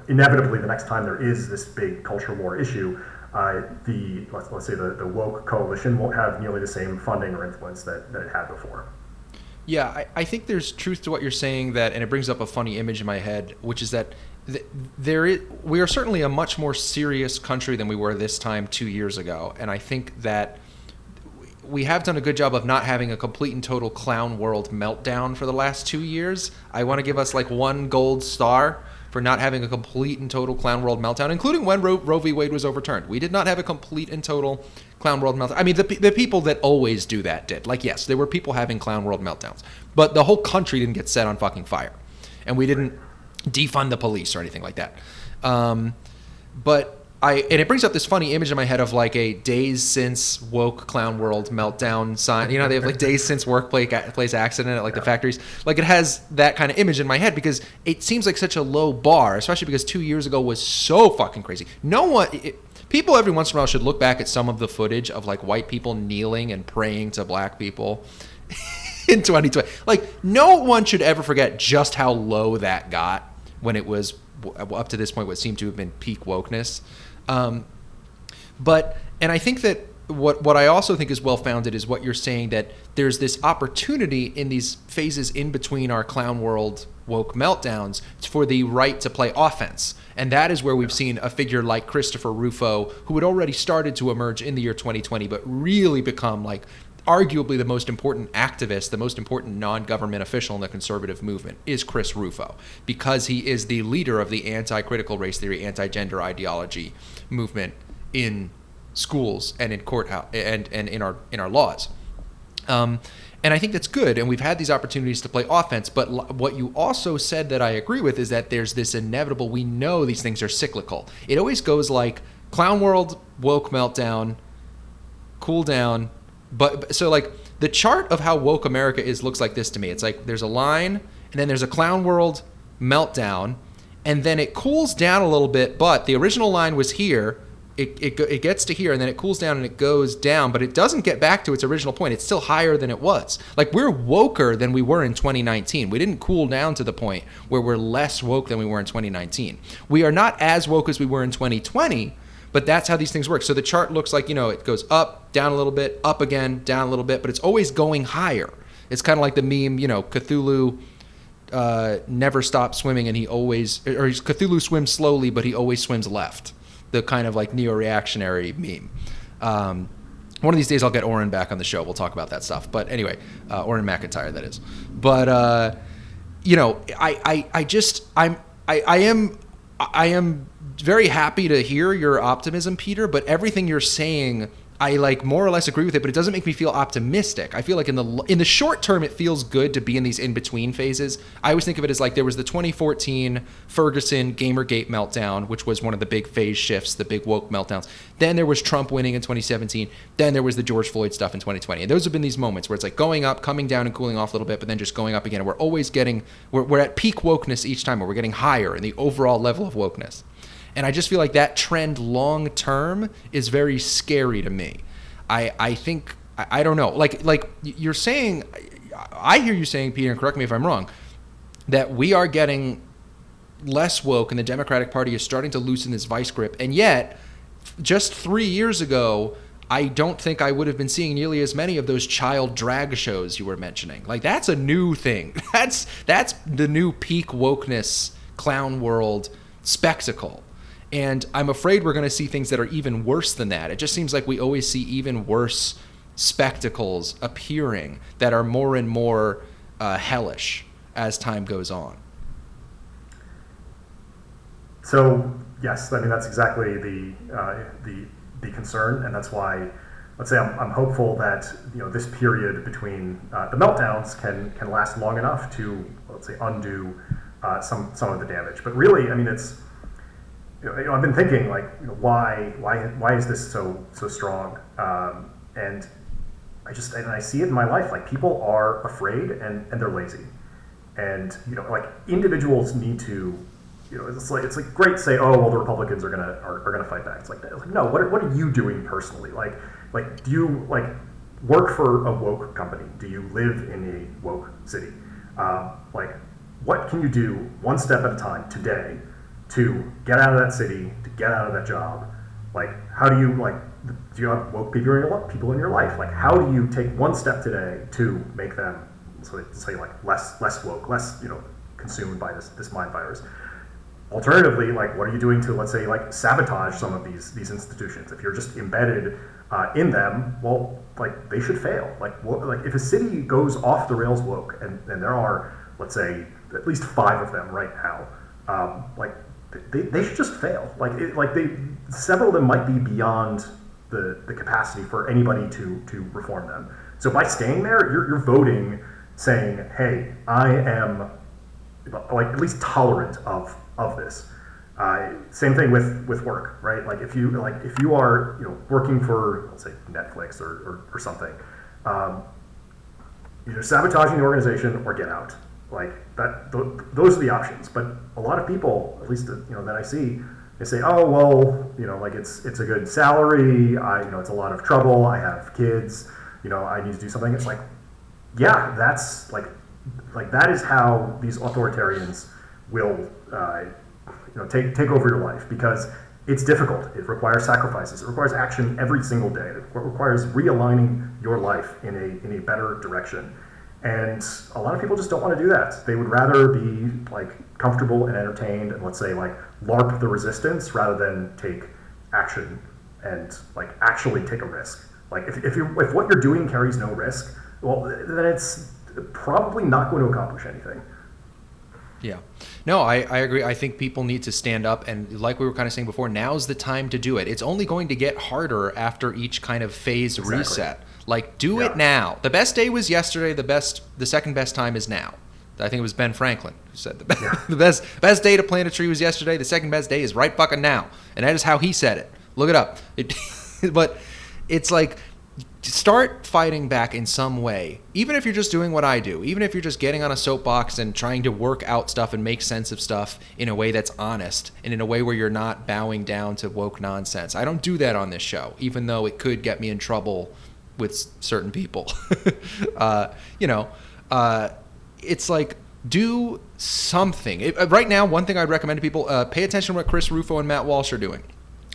inevitably the next time there is this big culture war issue, let's say the woke coalition won't have nearly the same funding or influence that it had before. Yeah, I think there's truth to what you're saying, and it brings up a funny image in my head, which is that we are certainly a much more serious country than we were this time 2 years ago, and I think that we have done a good job of not having a complete and total clown world meltdown for the last 2 years. I want to give us like one gold star for not having a complete and total clown world meltdown, including when Roe v. Wade was overturned. We did not have a complete and total clown world meltdown. I mean, the people that always do that did. Like, yes, there were people having clown world meltdowns, but the whole country didn't get set on fucking fire, and we didn't defund the police or anything like that. And it brings up this funny image in my head of like a days since woke clown world meltdown sign. They have like days since workplace accident at like the factories. Like, it has that kind of image in my head because it seems like such a low bar, especially because 2 years ago was so fucking crazy. People every once in a while should look back at some of the footage of like white people kneeling and praying to black people in 2020. Like, no one should ever forget just how low that got when it was up to this point what seemed to have been peak wokeness. And I think that what I also think is well-founded is what you're saying, that there's this opportunity in these phases in between our clown world woke meltdowns for the right to play offense. And that is where we've seen a figure like Christopher Rufo, who had already started to emerge in the year 2020, but really become like arguably the most important activist, the most important non-government official in the conservative movement is Chris Rufo, because he is the leader of the anti-critical race theory, anti-gender ideology movement in schools and in courthouse and in our laws. And I think that's good, and we've had these opportunities to play offense, but what you also said that I agree with is that there's this inevitable, we know these things are cyclical. It always goes like clown world, woke meltdown, cool down. But so like the chart of how woke America is looks like this to me. It's like there's a line, and then there's a clown world meltdown, and then it cools down a little bit, but the original line was here. It gets to here, and then it cools down and it goes down, but it doesn't get back to its original point. It's still higher than it was. Like, we're woker than we were in 2019. We didn't cool down to the point where we're less woke than we were in 2019. We are not as woke as we were in 2020, but that's how these things work. So the chart looks like, it goes up, down a little bit, up again, down a little bit, but it's always going higher. It's kind of like the meme, Cthulhu never stops swimming, and Cthulhu swims slowly, but he always swims left. The kind of like neo-reactionary meme. One of these days I'll get Oren back on the show. We'll talk about that stuff. But anyway, Oren McIntyre, that is. But I am very happy to hear your optimism, Peter. But everything you're saying, I like more or less agree with it. But it doesn't make me feel optimistic. I feel like in the short term, it feels good to be in these in between phases. I always think of it as like there was the 2014 Ferguson Gamergate meltdown, which was one of the big phase shifts, the big woke meltdowns. Then there was Trump winning in 2017. Then there was the George Floyd stuff in 2020. And those have been these moments where it's like going up, coming down, and cooling off a little bit, but then just going up again. And we're always we're at peak wokeness each time, where we're getting higher in the overall level of wokeness. And I just feel like that trend long term is very scary to me. I think, I don't know, like you're saying, I hear you saying, Peter, and correct me if I'm wrong, that we are getting less woke and the Democratic Party is starting to loosen this vice grip. And yet, just 3 years ago, I don't think I would have been seeing nearly as many of those child drag shows you were mentioning. Like, that's a new thing. That's the new peak wokeness clown world spectacle. And I'm afraid we're going to see things that are even worse than that. It just seems like we always see even worse spectacles appearing that are more and more hellish as time goes on. So yes, I mean that's exactly the concern, and that's why, let's say, I'm hopeful that this period between the meltdowns can last long enough to, let's say, undo some of the damage. But really, I mean, it's I've been thinking, like, why is this so strong? And I see it in my life. Like, people are afraid and they're lazy, and like, individuals need to. It's like great to say, oh well, the Republicans are gonna fight back. It's like no. What are you doing personally? Like do you work for a woke company? Do you live in a woke city? Like, what can you do one step at a time today to get out of that city, to get out of that job? Like, how do you do you have woke people in your life? Like, how do you take one step today to make them, say, like, less woke, less consumed by this mind virus? Alternatively, like, what are you doing to, let's say, like, sabotage some of these institutions? If you're just embedded in them, well, like, they should fail. Like if a city goes off the rails woke, and there are, let's say, at least 5 of them right now, like, they should just fail. Several of them might be beyond the capacity for anybody to reform them. So by staying there, you're voting, saying, hey, I am, like, at least tolerant of this. Same thing with work, right? Like, if you are working for, let's say, Netflix or something, either sabotaging the organization or get out. Like that, those are the options. But a lot of people, at least that I see, they say, oh well, like, it's a good salary. It's a lot of trouble. I have kids. I need to do something. It's like, yeah, that's like that is how these authoritarians will take over your life, because it's difficult. It requires sacrifices. It requires action every single day. It requires realigning your life in a better direction. And a lot of people just don't want to do that. They would rather be, like, comfortable and entertained and, let's say, like, LARP the resistance rather than take action and, like, actually take a risk. Like, if what you're doing carries no risk, well, then it's probably not going to accomplish anything. Yeah. No, I agree. I think people need to stand up, and like we were kind of saying before, now's the time to do it. It's only going to get harder after each kind of phase reset. Like, do it now. The best day was yesterday. The second best time is now. I think it was Ben Franklin who said the best day to plant a tree was yesterday. The second best day is right fucking now. And that is how he said it. Look it up. But it's like, start fighting back in some way, even if you're just doing what I do, even if you're just getting on a soapbox and trying to work out stuff and make sense of stuff in a way that's honest and in a way where you're not bowing down to woke nonsense. I don't do that on this show, even though it could get me in trouble with certain people. It's like, do something. Right now, one thing I'd recommend to people, pay attention to what Chris Rufo and Matt Walsh are doing.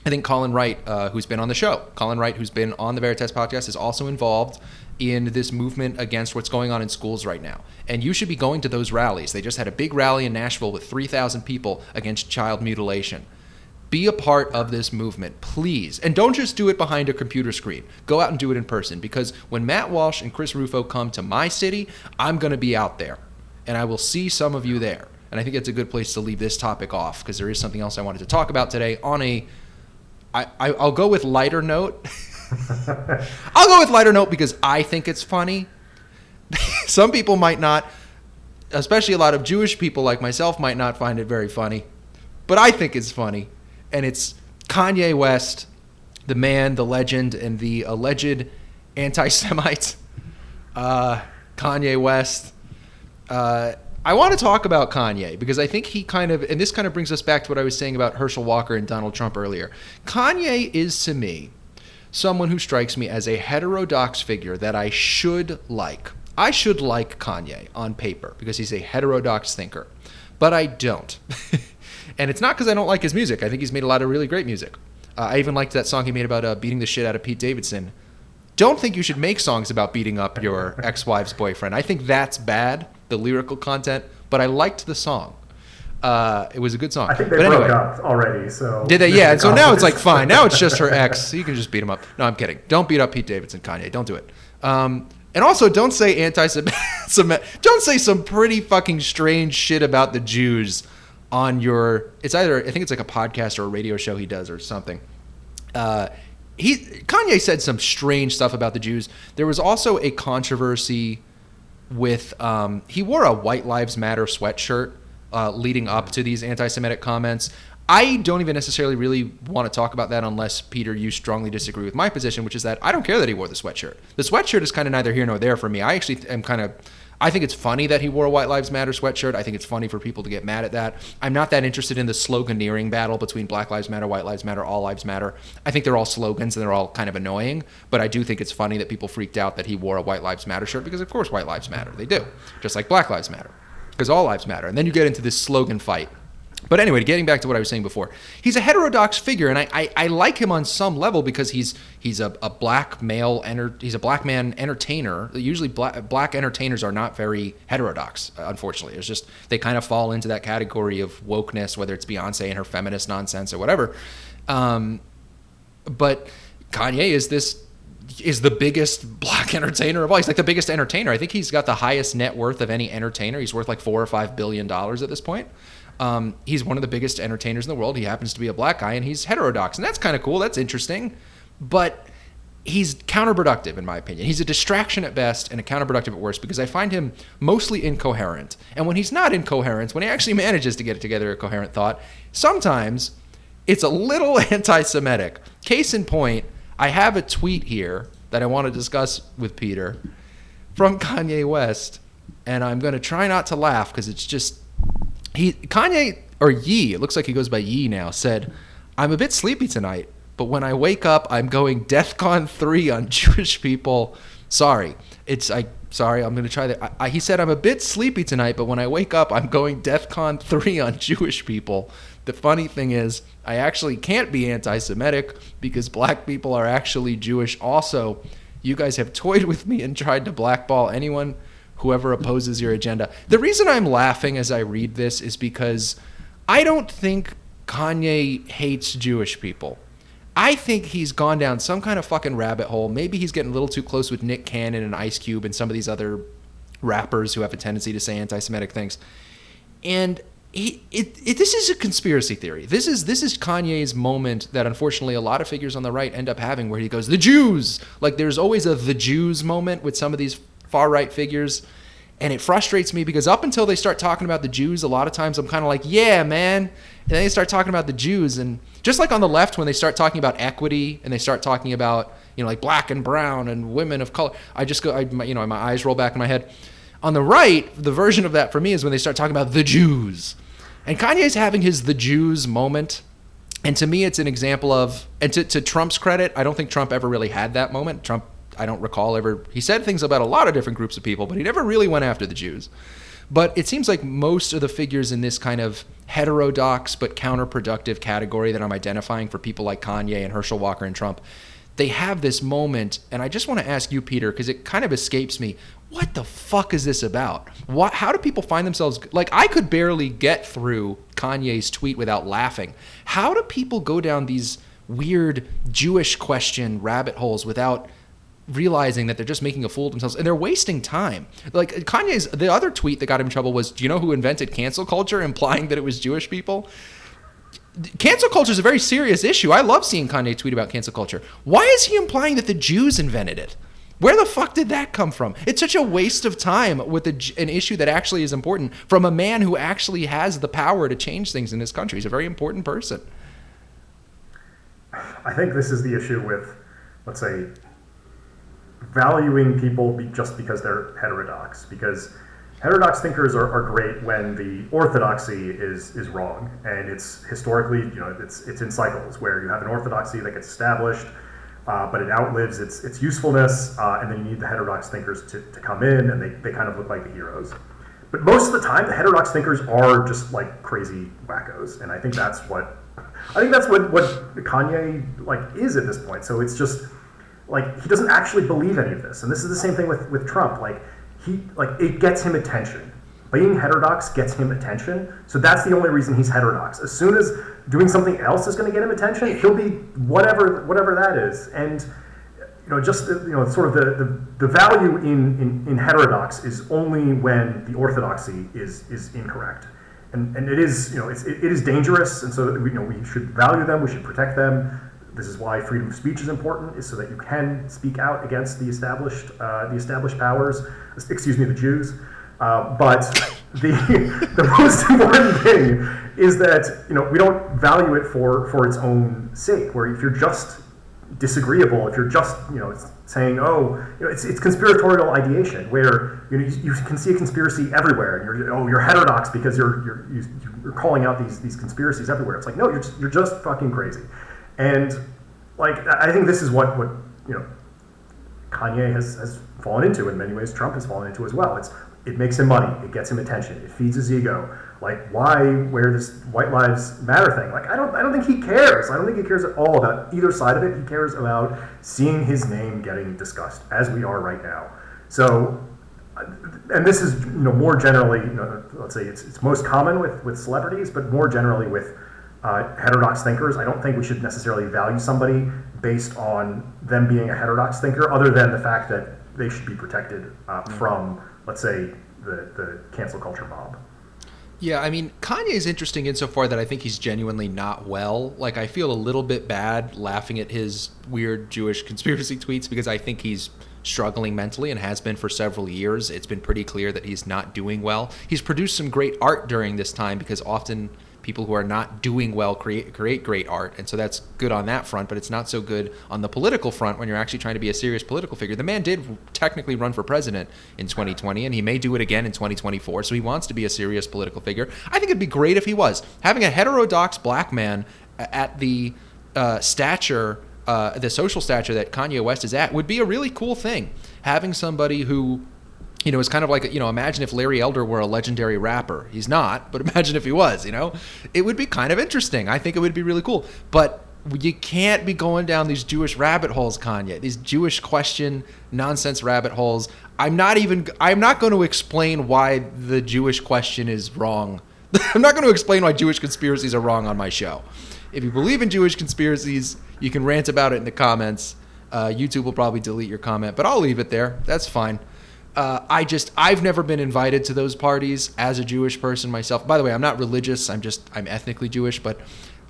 I think Colin Wright, who's been on the show, who's been on the Veritas podcast, is also involved in this movement against what's going on in schools right now. And you should be going to those rallies. They just had a big rally in Nashville with 3,000 people against child mutilation. Be a part of this movement, please. And don't just do it behind a computer screen. Go out and do it in person, because when Matt Walsh and Chris Rufo come to my city, I'm going to be out there. And I will see some of you there. And I think it's a good place to leave this topic off, because there is something else I wanted to talk about today on I'll go with lighter note. I'll go with lighter note because I think it's funny. Some people might not, especially a lot of Jewish people like myself might not find it very funny. But I think it's funny. And it's Kanye West, the man, the legend, and the alleged anti-Semite. Kanye West. I want to talk about Kanye because I think he kind of, and this kind of brings us back to what I was saying about Herschel Walker and Donald Trump earlier. Kanye is, to me, someone who strikes me as a heterodox figure that I should like. I should like Kanye on paper because he's a heterodox thinker, but I don't. And it's not because I don't like his music. I think he's made a lot of really great music. I even liked that song he made about beating the shit out of Pete Davidson. Don't think you should make songs about beating up your ex-wife's boyfriend. I think that's bad, the lyrical content, but I liked the song. It was a good song. I think they broke up already, so... Did they? Yeah, so now it's like, fine. Now it's just her ex. So you can just beat him up. No, I'm kidding. Don't beat up Pete Davidson, Kanye. Don't do it. And also, don't say anti-Semitic. Don't say some pretty fucking strange shit about the Jews on your... It's either... I think it's like a podcast or a radio show he does or something. Kanye said some strange stuff about the Jews. There was also a controversy with... he wore a White Lives Matter sweatshirt leading up to these anti-Semitic comments. I don't even necessarily really want to talk about that unless, Peter, you strongly disagree with my position, which is that I don't care that he wore the sweatshirt. The sweatshirt is kind of neither here nor there for me. I actually am I think it's funny that he wore a White Lives Matter sweatshirt. I think it's funny for people to get mad at that. I'm not that interested in the sloganeering battle between Black Lives Matter, White Lives Matter, All Lives Matter. I think they're all slogans and they're all kind of annoying, but I do think it's funny that people freaked out that he wore a White Lives Matter shirt because, of course, White Lives Matter. They do. Just like Black Lives Matter. Because all lives matter. And then you get into this slogan fight. But anyway, getting back to what I was saying before, he's a heterodox figure, and I like him on some level because he's a black male, he's a black man entertainer. Usually black entertainers are not very heterodox, unfortunately. It's just they kind of fall into that category of wokeness, whether it's Beyonce and her feminist nonsense or whatever. But Kanye is the biggest black entertainer of all. He's like the biggest entertainer. I think he's got the highest net worth of any entertainer. He's worth like $4 or $5 billion at this point. He's one of the biggest entertainers in the world. He happens to be a black guy, and he's heterodox, and that's kind of cool. That's interesting, but he's counterproductive in my opinion. He's a distraction at best and a counterproductive at worst because I find him mostly incoherent. And when he's not incoherent, when he actually manages to get together a coherent thought, sometimes it's a little anti-Semitic. Case in point, I have a tweet here that I want to discuss with Peter from Kanye West, and I'm going to try not to laugh because it's just... Kanye, or Ye, it looks like he goes by Ye now, said, "I'm a bit sleepy tonight, but when I wake up, I'm going DEFCON 3 on Jewish people." Sorry, I'm going to try that. He said, "I'm a bit sleepy tonight, but when I wake up, I'm going DEFCON 3 on Jewish people." The funny thing is, I actually can't be anti-Semitic because black people are actually Jewish also. You guys have toyed with me and tried to blackball whoever opposes your agenda. The reason I'm laughing as I read this is because I don't think Kanye hates Jewish people. I think he's gone down some kind of fucking rabbit hole. Maybe he's getting a little too close with Nick Cannon and Ice Cube and some of these other rappers who have a tendency to say anti-Semitic things. And this is a conspiracy theory. This is Kanye's moment that unfortunately a lot of figures on the right end up having where he goes, the Jews! Like there's always a the Jews moment with some of these far-right figures, and it frustrates me because up until they start talking about the Jews, a lot of times I'm kind of like, yeah, man. And then they start talking about the Jews, and just like on the left when they start talking about equity and they start talking about, like black and brown and women of color, my eyes roll back in my head. On the right, the version of that for me is when they start talking about the Jews. And Kanye's having his the Jews moment. And to me, it's an example of, and to Trump's credit, I don't think Trump ever really had that moment. Trump, I don't recall ever, he said things about a lot of different groups of people, but he never really went after the Jews. But it seems like most of the figures in this kind of heterodox but counterproductive category that I'm identifying for people like Kanye and Herschel Walker and Trump, they have this moment, and I just want to ask you, Peter, because it kind of escapes me, what the fuck is this about? How do people find themselves, like I could barely get through Kanye's tweet without laughing. How do people go down these weird Jewish question rabbit holes without realizing that they're just making a fool of themselves and they're wasting time? Like the other tweet that got him in trouble was, do you know who invented cancel culture, implying that it was Jewish people? Cancel culture is a very serious issue. I love seeing Kanye tweet about cancel culture. Why is he implying that the Jews invented it? Where the fuck did that come from? It's such a waste of time with an issue that actually is important from a man who actually has the power to change things in this country. He's a very important person. I think this is the issue with, let's say, valuing people just because they're heterodox. Because heterodox thinkers are great when the orthodoxy is wrong, and it's historically, it's in cycles where you have an orthodoxy that gets established, but it outlives its usefulness, and then you need the heterodox thinkers to come in, and they kind of look like the heroes. But most of the time, the heterodox thinkers are just like crazy wackos, and I think that's what I think that's what Kanye is at this point. So it's just he doesn't actually believe any of this. And this is the same thing with Trump. It gets him attention. Being heterodox gets him attention. So that's the only reason he's heterodox. As soon as doing something else is going to get him attention, he'll be whatever that is. And sort of the value in heterodox is only when the orthodoxy is incorrect. And it is it is dangerous, and so we should value them, we should protect them. This is why freedom of speech is important, is so that you can speak out against the established powers, the Jews. But the most important thing is that we don't value it for its own sake. Where if you're just disagreeable, if you're just saying, it's conspiratorial ideation, where you can see a conspiracy everywhere, and you're heterodox because you're calling out these conspiracies everywhere. It's like, no, you're just fucking crazy. And I think this is what Kanye has fallen into in many ways. Trump has fallen into as well. It makes him money. It gets him attention. It feeds his ego. Why wear this White Lives Matter thing? I don't think he cares. I don't think he cares at all about either side of it. He cares about seeing his name getting discussed, as we are right now. So, and this is more generally, let's say it's most common with celebrities, but more generally with heterodox thinkers. I don't think we should necessarily value somebody based on them being a heterodox thinker, other than the fact that they should be protected from, let's say, the cancel culture mob. Yeah, I mean, Kanye is interesting insofar that I think he's genuinely not well. I feel a little bit bad laughing at his weird Jewish conspiracy tweets because I think he's struggling mentally and has been for several years. It's been pretty clear that he's not doing well. He's produced some great art during this time because often people who are not doing well create great art, and so that's good on that front, but it's not so good on the political front when you're actually trying to be a serious political figure. The man did technically run for president in 2020, and he may do it again in 2024, so he wants to be a serious political figure. I think it'd be great if he was. Having a heterodox black man at the stature, the social stature that Kanye West is at, would be a really cool thing. Having somebody who it's kind of like, imagine if Larry Elder were a legendary rapper. He's not, but imagine if he was, It would be kind of interesting. I think it would be really cool. But you can't be going down these Jewish rabbit holes, Kanye. These Jewish question nonsense rabbit holes. I'm not going to explain why the Jewish question is wrong. I'm not going to explain why Jewish conspiracies are wrong on my show. If you believe in Jewish conspiracies, you can rant about it in the comments. YouTube will probably delete your comment, but I'll leave it there. That's fine. I've never been invited to those parties as a Jewish person myself. By the way, I'm not religious. I'm ethnically Jewish, but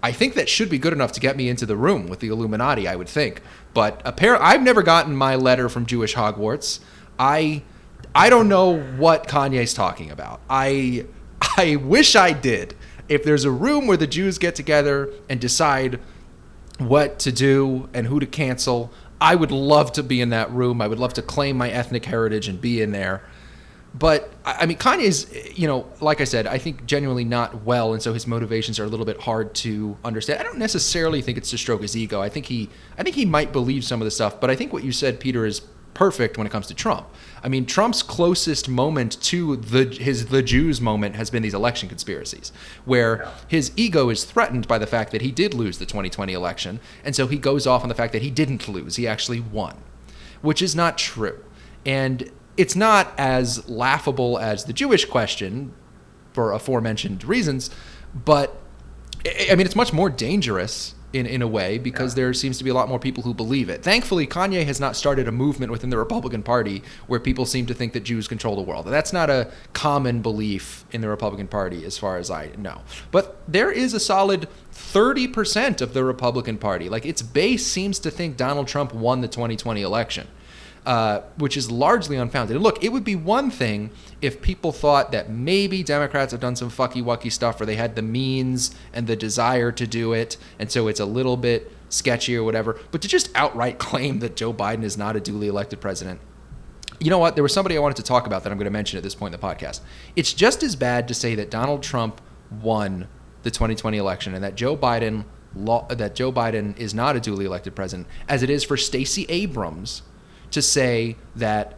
I think that should be good enough to get me into the room with the Illuminati, I would think. But apparently, I've never gotten my letter from Jewish Hogwarts. I don't know what Kanye's talking about. I wish I did. If there's a room where the Jews get together and decide what to do and who to cancel, I would love to be in that room. I would love to claim my ethnic heritage and be in there. But, I mean, Kanye's, like I said, I think genuinely not well, and so his motivations are a little bit hard to understand. I don't necessarily think it's to stroke his ego. I think he might believe some of the stuff, but I think what you said, Peter, is perfect when it comes to Trump. I mean, Trump's closest moment to the Jews moment has been these election conspiracies, where his ego is threatened by the fact that he did lose the 2020 election, and so he goes off on the fact that he didn't lose, he actually won, which is not true. And it's not as laughable as the Jewish question for aforementioned reasons, but I mean, it's much more dangerous in a way, because there seems to be a lot more people who believe it. Thankfully, Kanye has not started a movement within the Republican Party where people seem to think that Jews control the world. That's not a common belief in the Republican Party, as far as I know. But there is a solid 30% of the Republican Party. Like, its base seems to think Donald Trump won the 2020 election. Which is largely unfounded. And look, it would be one thing if people thought that maybe Democrats have done some fucky-wucky stuff, or they had the means and the desire to do it, and so it's a little bit sketchy or whatever. But to just outright claim that Joe Biden is not a duly elected president, you know what? There was somebody I wanted to talk about that I'm going to mention at this point in the podcast. It's just as bad to say that Donald Trump won the 2020 election and that Joe Biden is not a duly elected president as it is for Stacey Abrams to say that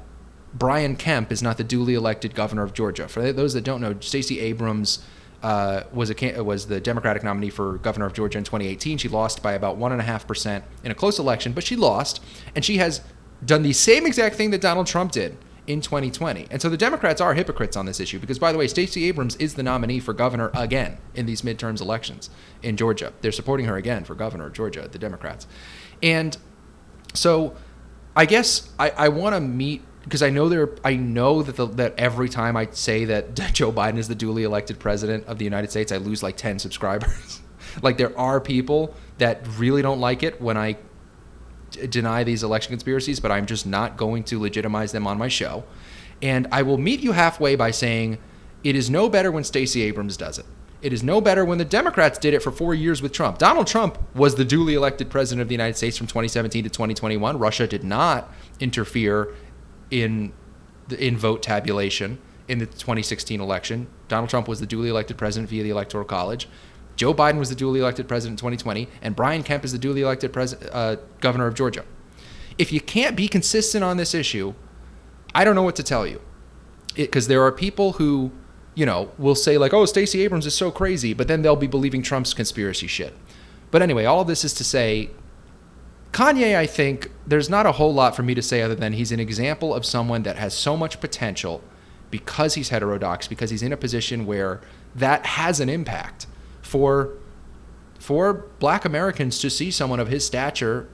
Brian Kemp is not the duly elected governor of Georgia. For those that don't know, Stacey Abrams was the Democratic nominee for governor of Georgia in 2018. She lost by about 1.5% in a close election, but she lost, and she has done the same exact thing that Donald Trump did in 2020. And so the Democrats are hypocrites on this issue because, by the way, Stacey Abrams is the nominee for governor again in these midterms elections in Georgia. They're supporting her again for governor of Georgia, the Democrats. And so I guess I want to meet, because I know that every time I say that Joe Biden is the duly elected president of the United States, I lose like 10 subscribers. Like, there are people that really don't like it when I deny these election conspiracies, but I'm just not going to legitimize them on my show. And I will meet you halfway by saying it is no better when Stacey Abrams does it. It is no better when the Democrats did it for 4 years with Trump. Donald Trump was the duly elected president of the United States from 2017 to 2021. Russia did not interfere in vote tabulation in the 2016 election. Donald Trump was the duly elected president via the Electoral College. Joe Biden was the duly elected president in 2020, and Brian Kemp is the duly elected governor of Georgia. If you can't be consistent on this issue, I don't know what to tell you. Because there are people who, will say like, oh, Stacey Abrams is so crazy, but then they'll be believing Trump's conspiracy shit. But anyway, all of this is to say, Kanye, I think, there's not a whole lot for me to say other than he's an example of someone that has so much potential because he's heterodox, because he's in a position where that has an impact for Black Americans to see someone of his stature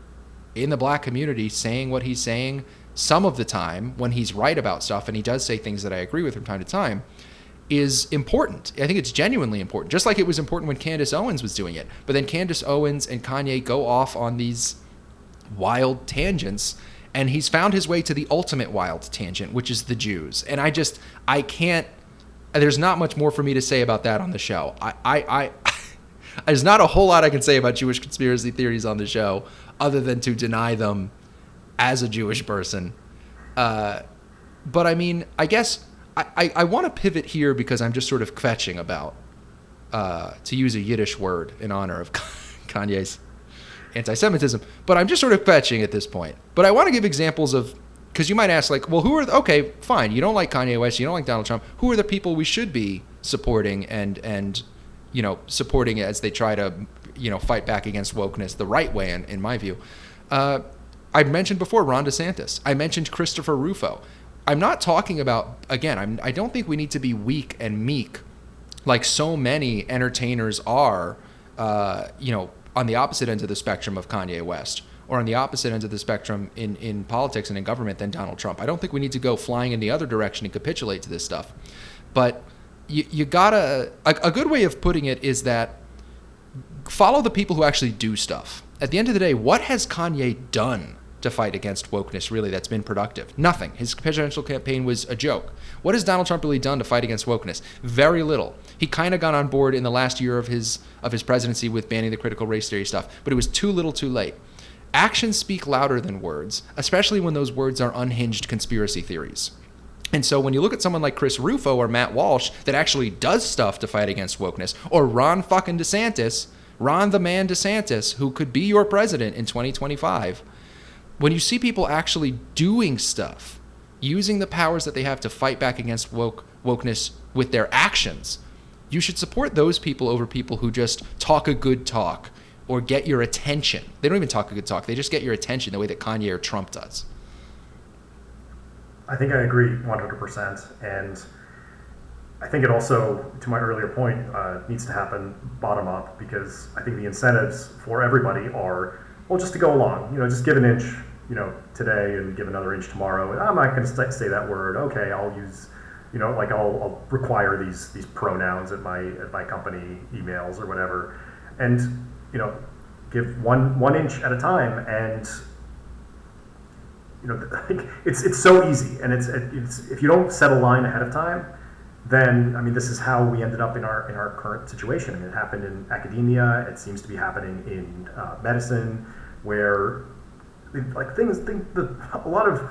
in the Black community saying what he's saying some of the time when he's right about stuff, and he does say things that I agree with from time to time, is important. I think it's genuinely important, just like it was important when Candace Owens was doing it. But then Candace Owens and Kanye go off on these wild tangents, and he's found his way to the ultimate wild tangent, which is the Jews. And I can't, there's not much more for me to say about that on the show. There's not a whole lot I can say about Jewish conspiracy theories on the show other than to deny them as a Jewish person. But I mean, I guess I want to pivot here because I'm just sort of kvetching about, to use a Yiddish word in honor of Kanye's anti-Semitism, but I'm just sort of kvetching at this point. But I want to give examples of, because you might ask, like, well, okay, fine, you don't like Kanye West, you don't like Donald Trump, who are the people we should be supporting and supporting as they try to, fight back against wokeness the right way, in my view. I mentioned before Ron DeSantis. I mentioned Christopher Rufo. I'm not talking about, again, I don't think we need to be weak and meek like so many entertainers are, on the opposite end of the spectrum of Kanye West, or on the opposite end of the spectrum in politics and in government than Donald Trump. I don't think we need to go flying in the other direction and capitulate to this stuff. But you gotta, a good way of putting it is that follow the people who actually do stuff. At the end of the day, what has Kanye done to fight against wokeness, really, that's been productive? Nothing. His presidential campaign was a joke. What has Donald Trump really done to fight against wokeness? Very little. He kind of got on board in the last year of his presidency with banning the critical race theory stuff, but it was too little too late. Actions speak louder than words, especially when those words are unhinged conspiracy theories. And so when you look at someone like Chris Rufo or Matt Walsh that actually does stuff to fight against wokeness, or Ron fucking DeSantis, Ron the man DeSantis, who could be your president in 2025, when you see people actually doing stuff, using the powers that they have to fight back against wokeness with their actions, you should support those people over people who just talk a good talk or get your attention. They don't even talk a good talk. They just get your attention the way that Kanye or Trump does. I think I agree 100%. And I think it also, to my earlier point, needs to happen bottom up, because I think the incentives for everybody are, well, just to go along, just give an inch, today and give another inch tomorrow. I'm not going to say that word. Okay, I'll use, I'll require these pronouns at my company emails or whatever, and give one inch at a time. And it's so easy, and it's if you don't set a line ahead of time, then this is how we ended up in our current situation. It happened in academia. It seems to be happening in medicine, where a lot of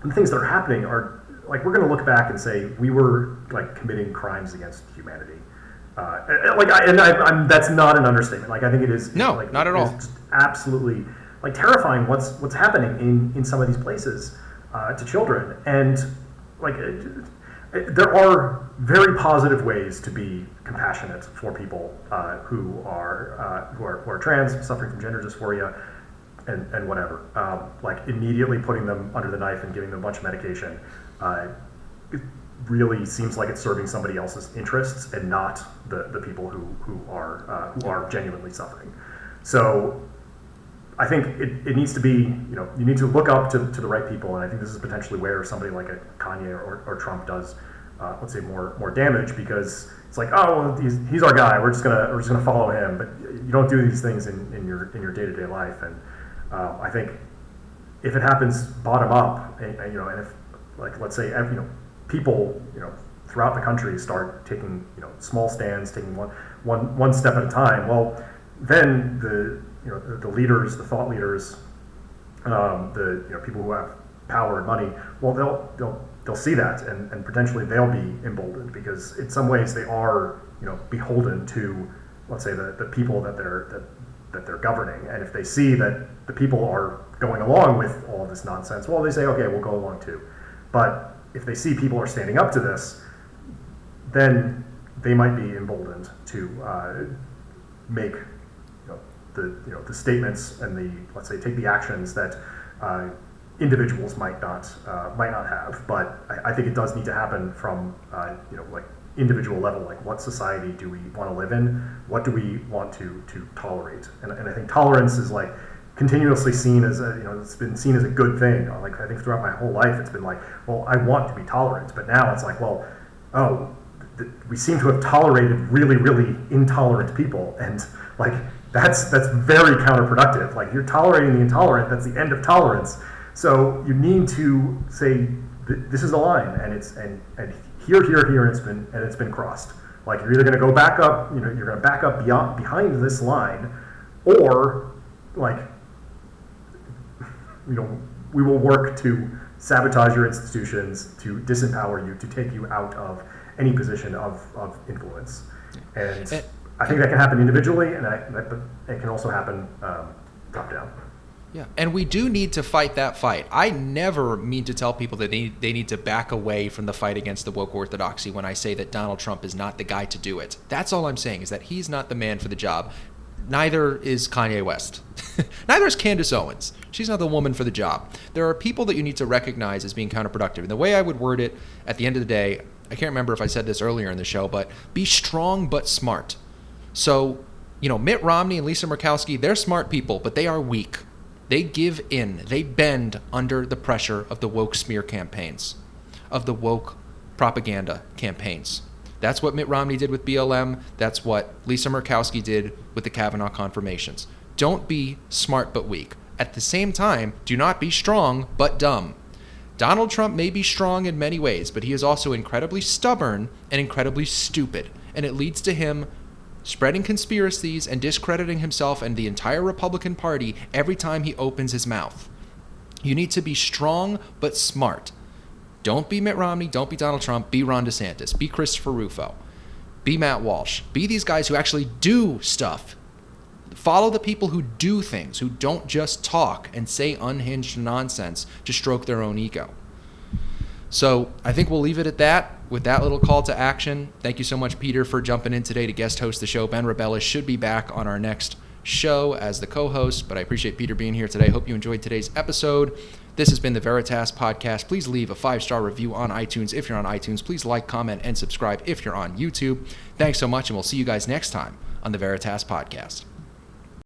the things that are happening are like, we're going to look back and say we were like committing crimes against humanity. That's not an understatement. Like, I think it is. No, not at all. It's absolutely terrifying what's happening in some of these places to children. And there are very positive ways to be compassionate for people who are trans, suffering from gender dysphoria, and whatever. Like immediately putting them under the knife and giving them a bunch of medication, it really seems like it's serving somebody else's interests and not the people who are genuinely suffering. So I think it needs to be, you need to look up to the right people, and I think this is potentially where somebody like a Kanye or Trump does, let's say, more damage, because it's like, oh, well, he's our guy. We're just gonna follow him, but you don't do these things in your day-to-day life. And I think if it happens bottom up, and if, like, let's say, people throughout the country start taking small stands, taking one step at a time, well, then the leaders, the thought leaders, the people who have power and money, well, they'll see that, and potentially they'll be emboldened, because in some ways they are beholden to, let's say, the people that they're governing. And if they see that the people are going along with all of this nonsense, well, they say, okay, we'll go along too. But if they see people are standing up to this, then they might be emboldened to make the statements and let's say, take the actions that individuals might not have. But I think it does need to happen from like individual level. Like, what society do we want to live in? What do we want to tolerate? And I think tolerance is like continuously seen as it's been seen as a good thing. Like, I think throughout my whole life, it's been like, well, I want to be tolerant. But now it's like, well, we seem to have tolerated really, really intolerant people, and like that's very counterproductive. Like, you're tolerating the intolerant. That's the end of tolerance. So you need to say, this is the line, and it's and here, and it's been crossed. Like, you're either going to go back up, you're going to back up behind this line, or like, we will work to sabotage your institutions, to disempower you, to take you out of any position of influence. And I think that can happen individually, but it can also happen top down. Yeah, and we do need to fight that fight. I never mean to tell people that they need to back away from the fight against the woke orthodoxy when I say that Donald Trump is not the guy to do it. That's all I'm saying, is that he's not the man for the job. Neither is Kanye West. Neither is Candace Owens. She's not the woman for the job. There are people that you need to recognize as being counterproductive. And the way I would word it at the end of the day, I can't remember if I said this earlier in the show, but be strong but smart. So, Mitt Romney and Lisa Murkowski, they're smart people, but they are weak. They give in. They bend under the pressure of the woke smear campaigns, of the woke propaganda campaigns. That's what Mitt Romney did with BLM. That's what Lisa Murkowski did with the Kavanaugh confirmations. Don't be smart but weak. At the same time, do not be strong but dumb. Donald Trump may be strong in many ways, but he is also incredibly stubborn and incredibly stupid. And it leads to him spreading conspiracies and discrediting himself and the entire Republican Party every time he opens his mouth. You need to be strong but smart. Don't be Mitt Romney, don't be Donald Trump, be Ron DeSantis, be Christopher Rufo, be Matt Walsh. Be these guys who actually do stuff. Follow the people who do things, who don't just talk and say unhinged nonsense to stroke their own ego. So I think we'll leave it at that with that little call to action. Thank you so much, Peter, for jumping in today to guest host the show. Ben Rebellis should be back on our next show as the co-host, but I appreciate Peter being here today. Hope you enjoyed today's episode. This has been the Veritas Podcast. Please leave a 5-star review on iTunes if you're on iTunes. Please like, comment, and subscribe if you're on YouTube. Thanks so much, and we'll see you guys next time on the Veritas Podcast.